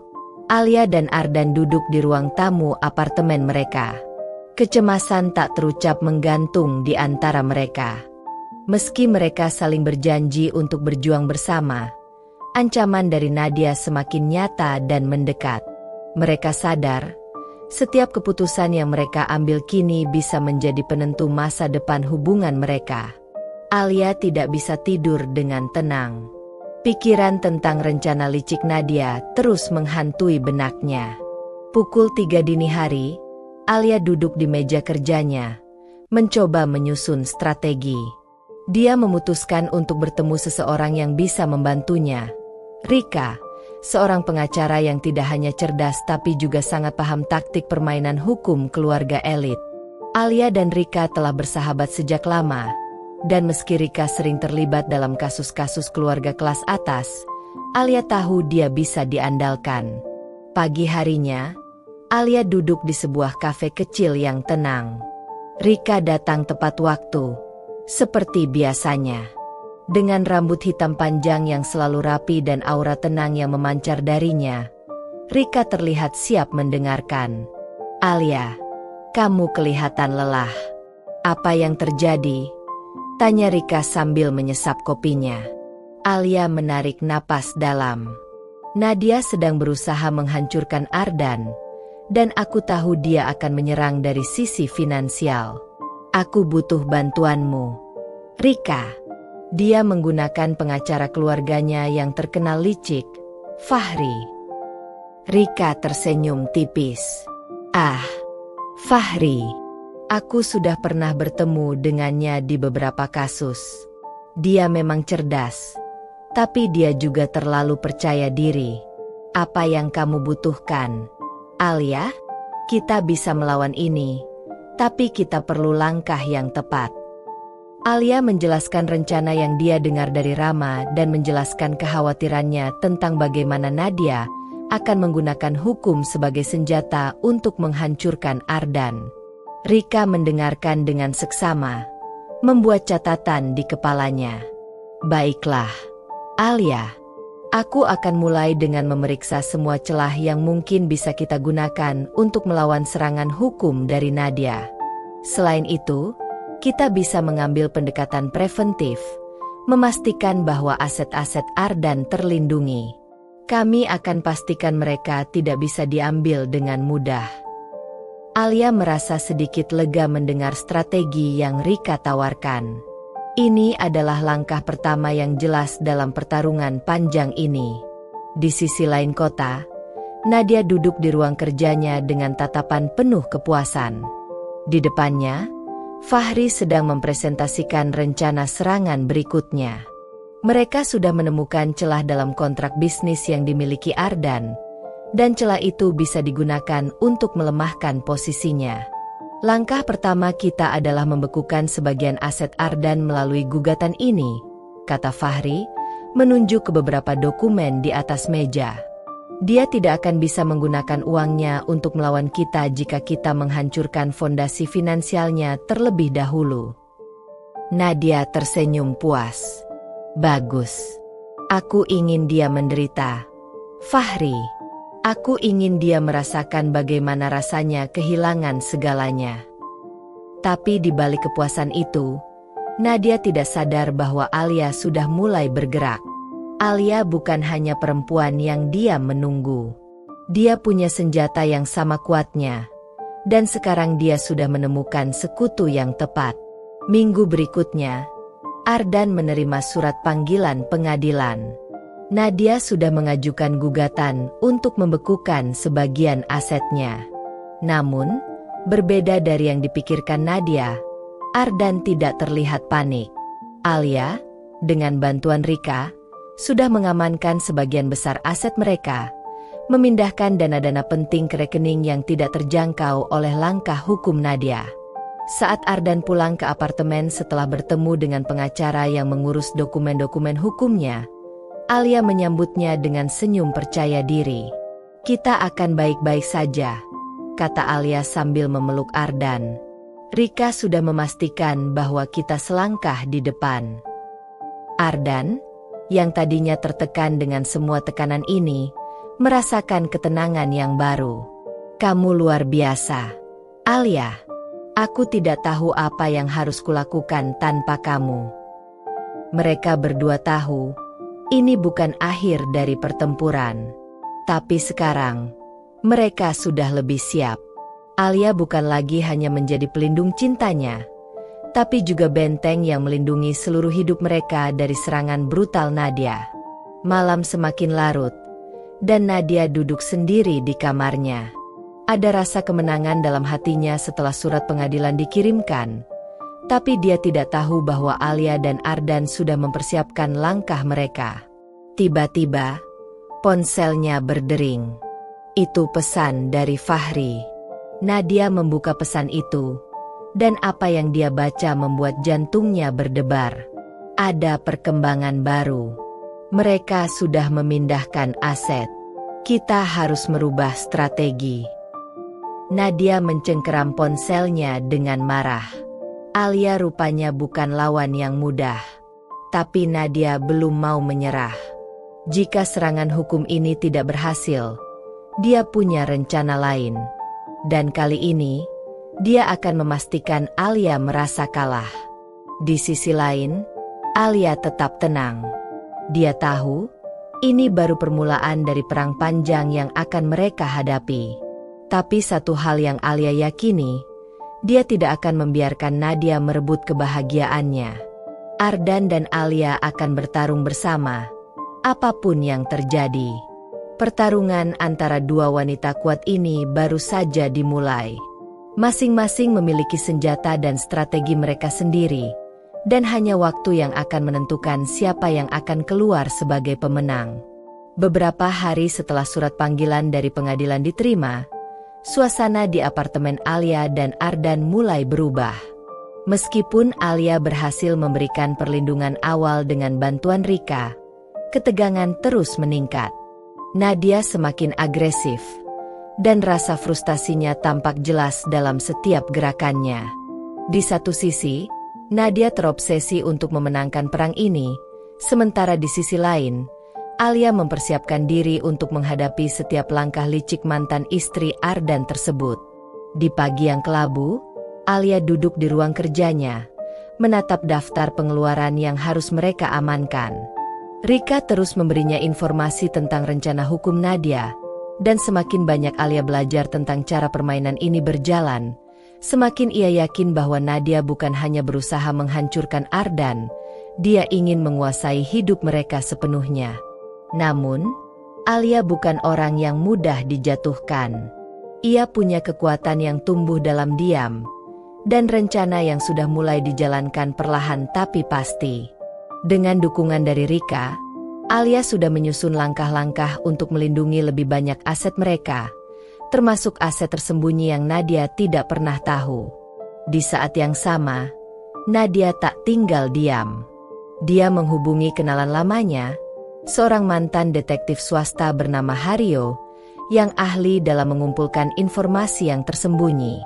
Alia dan Ardan duduk di ruang tamu apartemen mereka. Kecemasan tak terucap menggantung di antara mereka. Meski mereka saling berjanji untuk berjuang bersama, ancaman dari Nadia semakin nyata dan mendekat. Mereka sadar, setiap keputusan yang mereka ambil kini bisa menjadi penentu masa depan hubungan mereka. Alia tidak bisa tidur dengan tenang. Pikiran tentang rencana licik Nadia terus menghantui benaknya. Pukul 3 dini hari, Alia duduk di meja kerjanya, mencoba menyusun strategi. Dia memutuskan untuk bertemu seseorang yang bisa membantunya. Rika, seorang pengacara yang tidak hanya cerdas tapi juga sangat paham taktik permainan hukum keluarga elit. Alia dan Rika telah bersahabat sejak lama, dan meski Rika sering terlibat dalam kasus-kasus keluarga kelas atas, Alia tahu dia bisa diandalkan. Pagi harinya, Alia duduk di sebuah kafe kecil yang tenang. Rika datang tepat waktu, seperti biasanya. Dengan rambut hitam panjang yang selalu rapi dan aura tenang yang memancar darinya, Rika terlihat siap mendengarkan. Alia, kamu kelihatan lelah. Apa yang terjadi? Tanya Rika sambil menyesap kopinya. Alia menarik napas dalam. Nadia sedang berusaha menghancurkan Ardan, dan aku tahu dia akan menyerang dari sisi finansial. Aku butuh bantuanmu, Rika. Dia menggunakan pengacara keluarganya yang terkenal licik, Fahri. Rika tersenyum tipis. Ah, Fahri. Aku sudah pernah bertemu dengannya di beberapa kasus. Dia memang cerdas, tapi dia juga terlalu percaya diri. Apa yang kamu butuhkan, Alia? Kita bisa melawan ini, tapi kita perlu langkah yang tepat. Alia menjelaskan rencana yang dia dengar dari Rama dan menjelaskan kekhawatirannya tentang bagaimana Nadia akan menggunakan hukum sebagai senjata untuk menghancurkan Ardan. Rika mendengarkan dengan seksama, membuat catatan di kepalanya. Baiklah, Alia. Aku akan mulai dengan memeriksa semua celah yang mungkin bisa kita gunakan untuk melawan serangan hukum dari Nadia. Selain itu, kita bisa mengambil pendekatan preventif, memastikan bahwa aset-aset Ardan terlindungi. Kami akan pastikan mereka tidak bisa diambil dengan mudah. Alia merasa sedikit lega mendengar strategi yang Rika tawarkan. Ini adalah langkah pertama yang jelas dalam pertarungan panjang ini. Di sisi lain kota, Nadia duduk di ruang kerjanya dengan tatapan penuh kepuasan. Di depannya, Fahri sedang mempresentasikan rencana serangan berikutnya. Mereka sudah menemukan celah dalam kontrak bisnis yang dimiliki Ardan, dan celah itu bisa digunakan untuk melemahkan posisinya. Langkah pertama kita adalah membekukan sebagian aset Ardan melalui gugatan ini, kata Fahri, menunjuk ke beberapa dokumen di atas meja. Dia tidak akan bisa menggunakan uangnya untuk melawan kita jika kita menghancurkan fondasi finansialnya terlebih dahulu. Nadia tersenyum puas. Bagus. Aku ingin dia menderita. Fahri, aku ingin dia merasakan bagaimana rasanya kehilangan segalanya. Tapi di balik kepuasan itu, Nadia tidak sadar bahwa Alia sudah mulai bergerak. Alia bukan hanya perempuan yang diam menunggu. Dia punya senjata yang sama kuatnya. Dan sekarang dia sudah menemukan sekutu yang tepat. Minggu berikutnya, Ardan menerima surat panggilan pengadilan. Nadia sudah mengajukan gugatan untuk membekukan sebagian asetnya. Namun, berbeda dari yang dipikirkan Nadia, Ardan tidak terlihat panik. Alia, dengan bantuan Rika, sudah mengamankan sebagian besar aset mereka, memindahkan dana-dana penting ke rekening yang tidak terjangkau oleh langkah hukum Nadia. Saat Ardan pulang ke apartemen setelah bertemu dengan pengacara yang mengurus dokumen-dokumen hukumnya, Alia menyambutnya dengan senyum percaya diri. Kita akan baik-baik saja, kata Alia sambil memeluk Ardan. Rika sudah memastikan bahwa kita selangkah di depan. Ardan, yang tadinya tertekan dengan semua tekanan ini, merasakan ketenangan yang baru. Kamu luar biasa, Alia. Aku tidak tahu apa yang harus kulakukan tanpa kamu. Mereka berdua tahu, ini bukan akhir dari pertempuran. Tapi sekarang, mereka sudah lebih siap. Alia bukan lagi hanya menjadi pelindung cintanya, tapi juga benteng yang melindungi seluruh hidup mereka dari serangan brutal Nadia. Malam semakin larut, dan Nadia duduk sendiri di kamarnya. Ada rasa kemenangan dalam hatinya setelah surat pengadilan dikirimkan, tapi dia tidak tahu bahwa Alia dan Ardan sudah mempersiapkan langkah mereka. Tiba-tiba, ponselnya berdering. Itu pesan dari Fahri. Nadia membuka pesan itu, dan apa yang dia baca membuat jantungnya berdebar. Ada perkembangan baru. Mereka sudah memindahkan aset. Kita harus merubah strategi. Nadia mencengkeram ponselnya dengan marah. Alia rupanya bukan lawan yang mudah. Tapi Nadia belum mau menyerah. Jika serangan hukum ini tidak berhasil, dia punya rencana lain. Dan kali ini, dia akan memastikan Alia merasa kalah. Di sisi lain, Alia tetap tenang. Dia tahu, ini baru permulaan dari perang panjang yang akan mereka hadapi. Tapi satu hal yang Alia yakini, dia tidak akan membiarkan Nadia merebut kebahagiaannya. Ardan dan Alia akan bertarung bersama, apapun yang terjadi. Pertarungan antara dua wanita kuat ini baru saja dimulai. Masing-masing memiliki senjata dan strategi mereka sendiri, dan hanya waktu yang akan menentukan siapa yang akan keluar sebagai pemenang. Beberapa hari setelah surat panggilan dari pengadilan diterima, suasana di apartemen Alia dan Ardan mulai berubah. Meskipun Alia berhasil memberikan perlindungan awal dengan bantuan Rika, ketegangan terus meningkat. Nadia semakin agresif, dan rasa frustasinya tampak jelas dalam setiap gerakannya. Di satu sisi, Nadia terobsesi untuk memenangkan perang ini, sementara di sisi lain, Alia mempersiapkan diri untuk menghadapi setiap langkah licik mantan istri Ardan tersebut. Di pagi yang kelabu, Alia duduk di ruang kerjanya, menatap daftar pengeluaran yang harus mereka amankan. Rika terus memberinya informasi tentang rencana hukum Nadia, dan semakin banyak Alia belajar tentang cara permainan ini berjalan, semakin ia yakin bahwa Nadia bukan hanya berusaha menghancurkan Ardan, dia ingin menguasai hidup mereka sepenuhnya. Namun, Alia bukan orang yang mudah dijatuhkan. Ia punya kekuatan yang tumbuh dalam diam, dan rencana yang sudah mulai dijalankan perlahan tapi pasti. Dengan dukungan dari Rika, Alia sudah menyusun langkah-langkah untuk melindungi lebih banyak aset mereka, termasuk aset tersembunyi yang Nadia tidak pernah tahu. Di saat yang sama, Nadia tak tinggal diam. Dia menghubungi kenalan lamanya, seorang mantan detektif swasta bernama Hario, yang ahli dalam mengumpulkan informasi yang tersembunyi.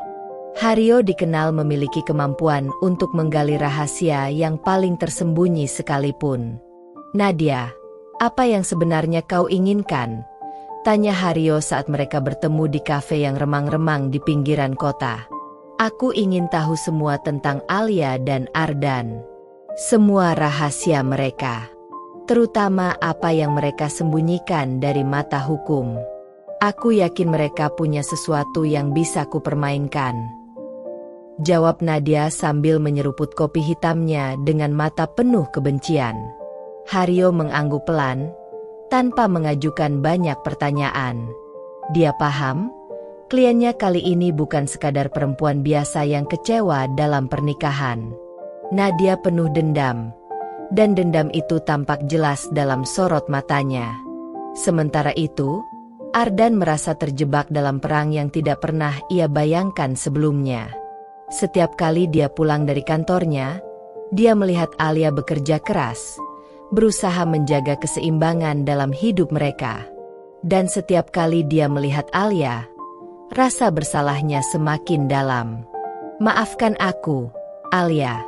Hario dikenal memiliki kemampuan untuk menggali rahasia yang paling tersembunyi sekalipun. "Nadia, apa yang sebenarnya kau inginkan?" tanya Hario saat mereka bertemu di kafe yang remang-remang di pinggiran kota. "Aku ingin tahu semua tentang Alia dan Ardan. Semua rahasia mereka. Terutama apa yang mereka sembunyikan dari mata hukum. Aku yakin mereka punya sesuatu yang bisa kupermainkan," jawab Nadia sambil menyeruput kopi hitamnya dengan mata penuh kebencian. Hario mengangguk pelan, tanpa mengajukan banyak pertanyaan. Dia paham, kliennya kali ini bukan sekadar perempuan biasa yang kecewa dalam pernikahan. Nadia penuh dendam, dan dendam itu tampak jelas dalam sorot matanya. Sementara itu, Ardan merasa terjebak dalam perang yang tidak pernah ia bayangkan sebelumnya. Setiap kali dia pulang dari kantornya, dia melihat Alia bekerja keras, berusaha menjaga keseimbangan dalam hidup mereka. Dan setiap kali dia melihat Alia, rasa bersalahnya semakin dalam. "Maafkan aku, Alia,"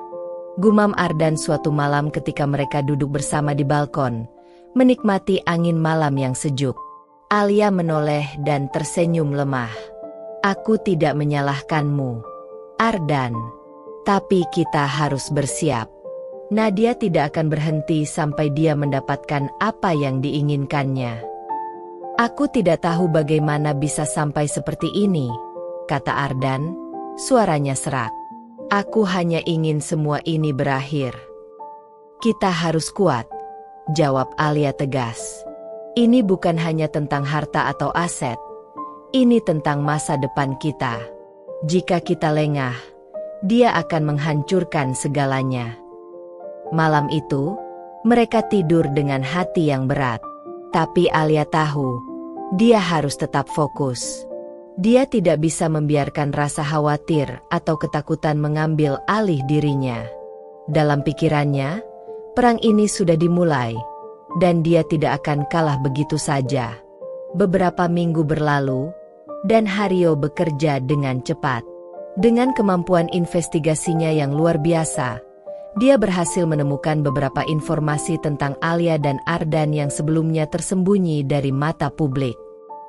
gumam Ardan suatu malam ketika mereka duduk bersama di balkon, menikmati angin malam yang sejuk. Alia menoleh dan tersenyum lemah. "Aku tidak menyalahkanmu, Ardan. Tapi kita harus bersiap. Nadia tidak akan berhenti sampai dia mendapatkan apa yang diinginkannya." "Aku tidak tahu bagaimana bisa sampai seperti ini," kata Ardan, suaranya serak. "Aku hanya ingin semua ini berakhir." "Kita harus kuat," jawab Alia tegas. "Ini bukan hanya tentang harta atau aset. Ini tentang masa depan kita. Jika kita lengah, dia akan menghancurkan segalanya." Malam itu, mereka tidur dengan hati yang berat. Tapi Alia tahu, dia harus tetap fokus. Dia tidak bisa membiarkan rasa khawatir atau ketakutan mengambil alih dirinya. Dalam pikirannya, perang ini sudah dimulai, dan dia tidak akan kalah begitu saja. Beberapa minggu berlalu, dan Hario bekerja dengan cepat. Dengan kemampuan investigasinya yang luar biasa, dia berhasil menemukan beberapa informasi tentang Alia dan Ardan yang sebelumnya tersembunyi dari mata publik.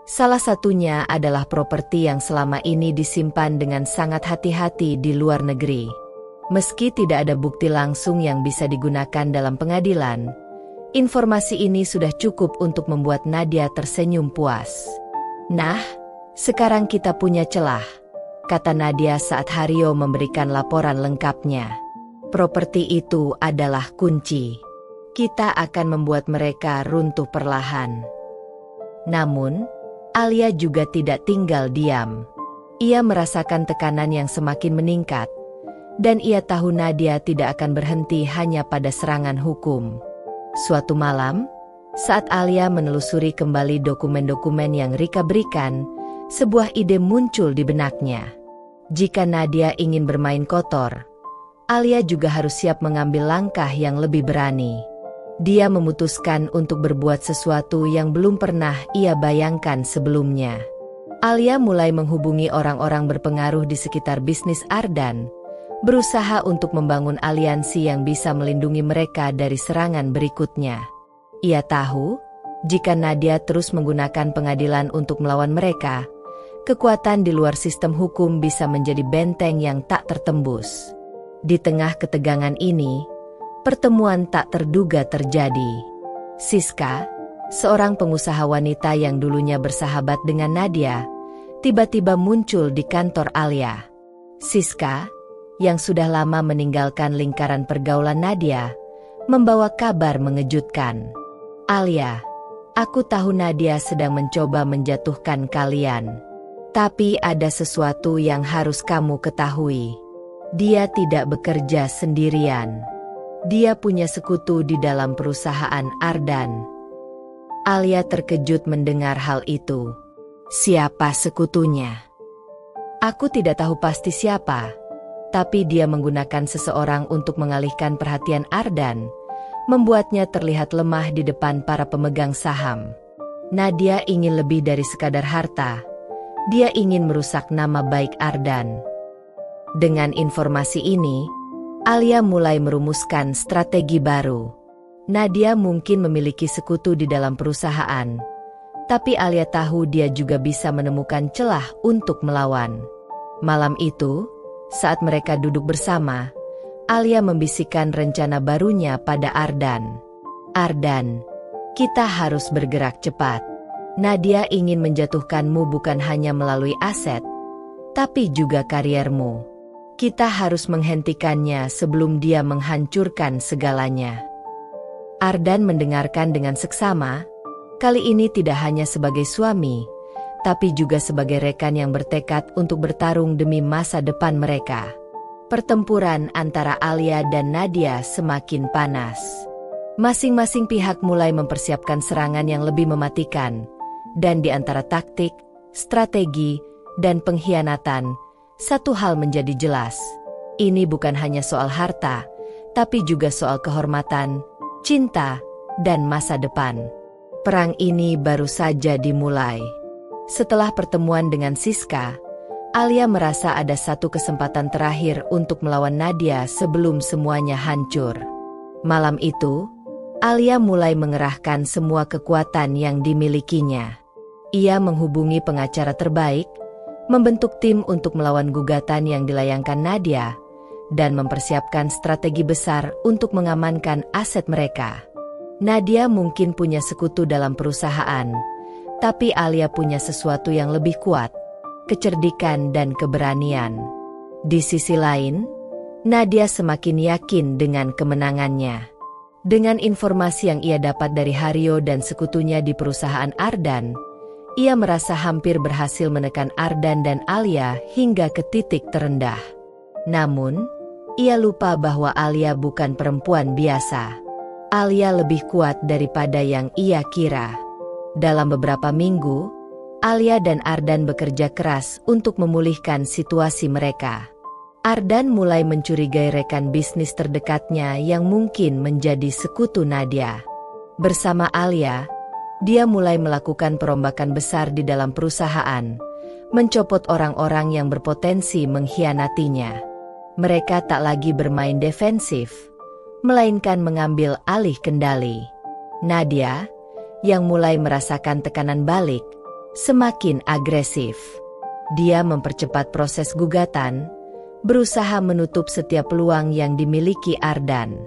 Salah satunya adalah properti yang selama ini disimpan dengan sangat hati-hati di luar negeri. Meski tidak ada bukti langsung yang bisa digunakan dalam pengadilan, informasi ini sudah cukup untuk membuat Nadia tersenyum puas. "Nah, sekarang kita punya celah," kata Nadia saat Hario memberikan laporan lengkapnya. "Properti itu adalah kunci. Kita akan membuat mereka runtuh perlahan." Namun, Alia juga tidak tinggal diam. Ia merasakan tekanan yang semakin meningkat, dan ia tahu Nadia tidak akan berhenti hanya pada serangan hukum. Suatu malam, saat Alia menelusuri kembali dokumen-dokumen yang Rika berikan, sebuah ide muncul di benaknya. Jika Nadia ingin bermain kotor, Alia juga harus siap mengambil langkah yang lebih berani. Dia memutuskan untuk berbuat sesuatu yang belum pernah ia bayangkan sebelumnya. Alia mulai menghubungi orang-orang berpengaruh di sekitar bisnis Ardan, berusaha untuk membangun aliansi yang bisa melindungi mereka dari serangan berikutnya. Ia tahu, jika Nadia terus menggunakan pengadilan untuk melawan mereka, Kekuatan di luar sistem hukum bisa menjadi benteng yang tak tertembus. Di tengah ketegangan ini, pertemuan tak terduga terjadi. Siska, seorang pengusaha wanita yang dulunya bersahabat dengan Nadia, tiba-tiba muncul di kantor Alia. Siska, yang sudah lama meninggalkan lingkaran pergaulan Nadia, membawa kabar mengejutkan. Alia, aku tahu Nadia sedang mencoba menjatuhkan kalian. Tapi ada sesuatu yang harus kamu ketahui. Dia tidak bekerja sendirian. Dia punya sekutu di dalam perusahaan Ardan. Alia terkejut mendengar hal itu. Siapa sekutunya? Aku tidak tahu pasti siapa, tapi dia menggunakan seseorang untuk mengalihkan perhatian Ardan, membuatnya terlihat lemah di depan para pemegang saham. Nadia ingin lebih dari sekadar harta. Dia ingin merusak nama baik Ardan. Dengan informasi ini, Alia mulai merumuskan strategi baru. Nadia mungkin memiliki sekutu di dalam perusahaan, tapi Alia tahu dia juga bisa menemukan celah untuk melawan. Malam itu, saat mereka duduk bersama, Alia membisikkan rencana barunya pada Ardan. Ardan, kita harus bergerak cepat. Nadia ingin menjatuhkanmu bukan hanya melalui aset, tapi juga kariermu. Kita harus menghentikannya sebelum dia menghancurkan segalanya. Ardan mendengarkan dengan seksama, kali ini tidak hanya sebagai suami, tapi juga sebagai rekan yang bertekad untuk bertarung demi masa depan mereka. Pertempuran antara Alia dan Nadia semakin panas. Masing-masing pihak mulai mempersiapkan serangan yang lebih mematikan. Dan di antara taktik, strategi, dan pengkhianatan, satu hal menjadi jelas. Ini bukan hanya soal harta, tapi juga soal kehormatan, cinta, dan masa depan. Perang ini baru saja dimulai. Setelah pertemuan dengan Siska, Alia merasa ada satu kesempatan terakhir untuk melawan Nadia sebelum semuanya hancur. Malam itu, Alia mulai mengerahkan semua kekuatan yang dimilikinya. Ia menghubungi pengacara terbaik, membentuk tim untuk melawan gugatan yang dilayangkan Nadia, dan mempersiapkan strategi besar untuk mengamankan aset mereka. Nadia mungkin punya sekutu dalam perusahaan, tapi Alia punya sesuatu yang lebih kuat, kecerdikan dan keberanian. Di sisi lain, Nadia semakin yakin dengan kemenangannya. Dengan informasi yang ia dapat dari Hario dan sekutunya di perusahaan Ardan, ia merasa hampir berhasil menekan Ardan dan Alia hingga ke titik terendah. Namun, ia lupa bahwa Alia bukan perempuan biasa. Alia lebih kuat daripada yang ia kira. Dalam beberapa minggu, Alia dan Ardan bekerja keras untuk memulihkan situasi mereka. Ardan mulai mencurigai rekan bisnis terdekatnya yang mungkin menjadi sekutu Nadia. Bersama Alia, dia mulai melakukan perombakan besar di dalam perusahaan, mencopot orang-orang yang berpotensi mengkhianatinya. Mereka tak lagi bermain defensif, melainkan mengambil alih kendali. Nadia, yang mulai merasakan tekanan balik, semakin agresif. Dia mempercepat proses gugatan, berusaha menutup setiap peluang yang dimiliki Ardan.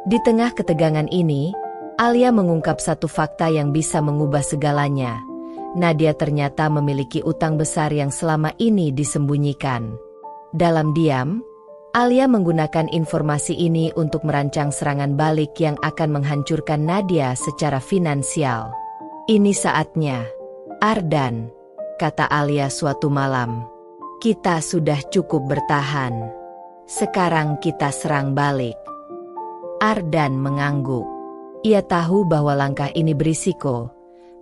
Di tengah ketegangan ini, Alia mengungkap satu fakta yang bisa mengubah segalanya. Nadia ternyata memiliki utang besar yang selama ini disembunyikan. Dalam diam, Alia menggunakan informasi ini untuk merancang serangan balik yang akan menghancurkan Nadia secara finansial. Ini saatnya, Ardan, kata Alia suatu malam. Kita sudah cukup bertahan. Sekarang kita serang balik. Ardan mengangguk. Ia tahu bahwa langkah ini berisiko,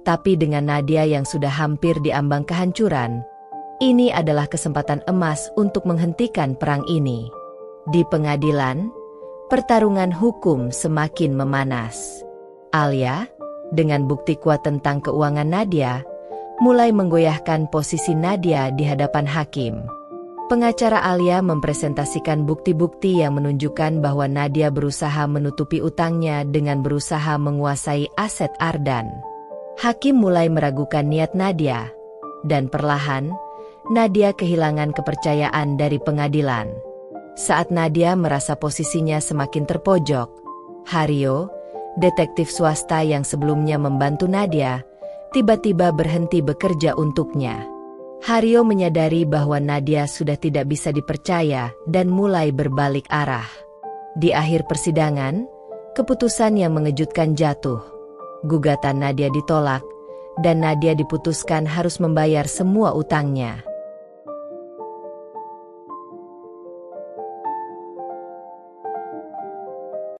tapi dengan Nadia yang sudah hampir di ambang kehancuran, ini adalah kesempatan emas untuk menghentikan perang ini. Di pengadilan, pertarungan hukum semakin memanas. Alia, dengan bukti kuat tentang keuangan Nadia, mulai menggoyahkan posisi Nadia di hadapan hakim. Pengacara Alia mempresentasikan bukti-bukti yang menunjukkan bahwa Nadia berusaha menutupi utangnya dengan berusaha menguasai aset Ardan. Hakim mulai meragukan niat Nadia, dan perlahan, Nadia kehilangan kepercayaan dari pengadilan. Saat Nadia merasa posisinya semakin terpojok, Hario, detektif swasta yang sebelumnya membantu Nadia, tiba-tiba berhenti bekerja untuknya. Hario menyadari bahwa Nadia sudah tidak bisa dipercaya dan mulai berbalik arah. Di akhir persidangan, keputusan yang mengejutkan jatuh. Gugatan Nadia ditolak, dan Nadia diputuskan harus membayar semua utangnya.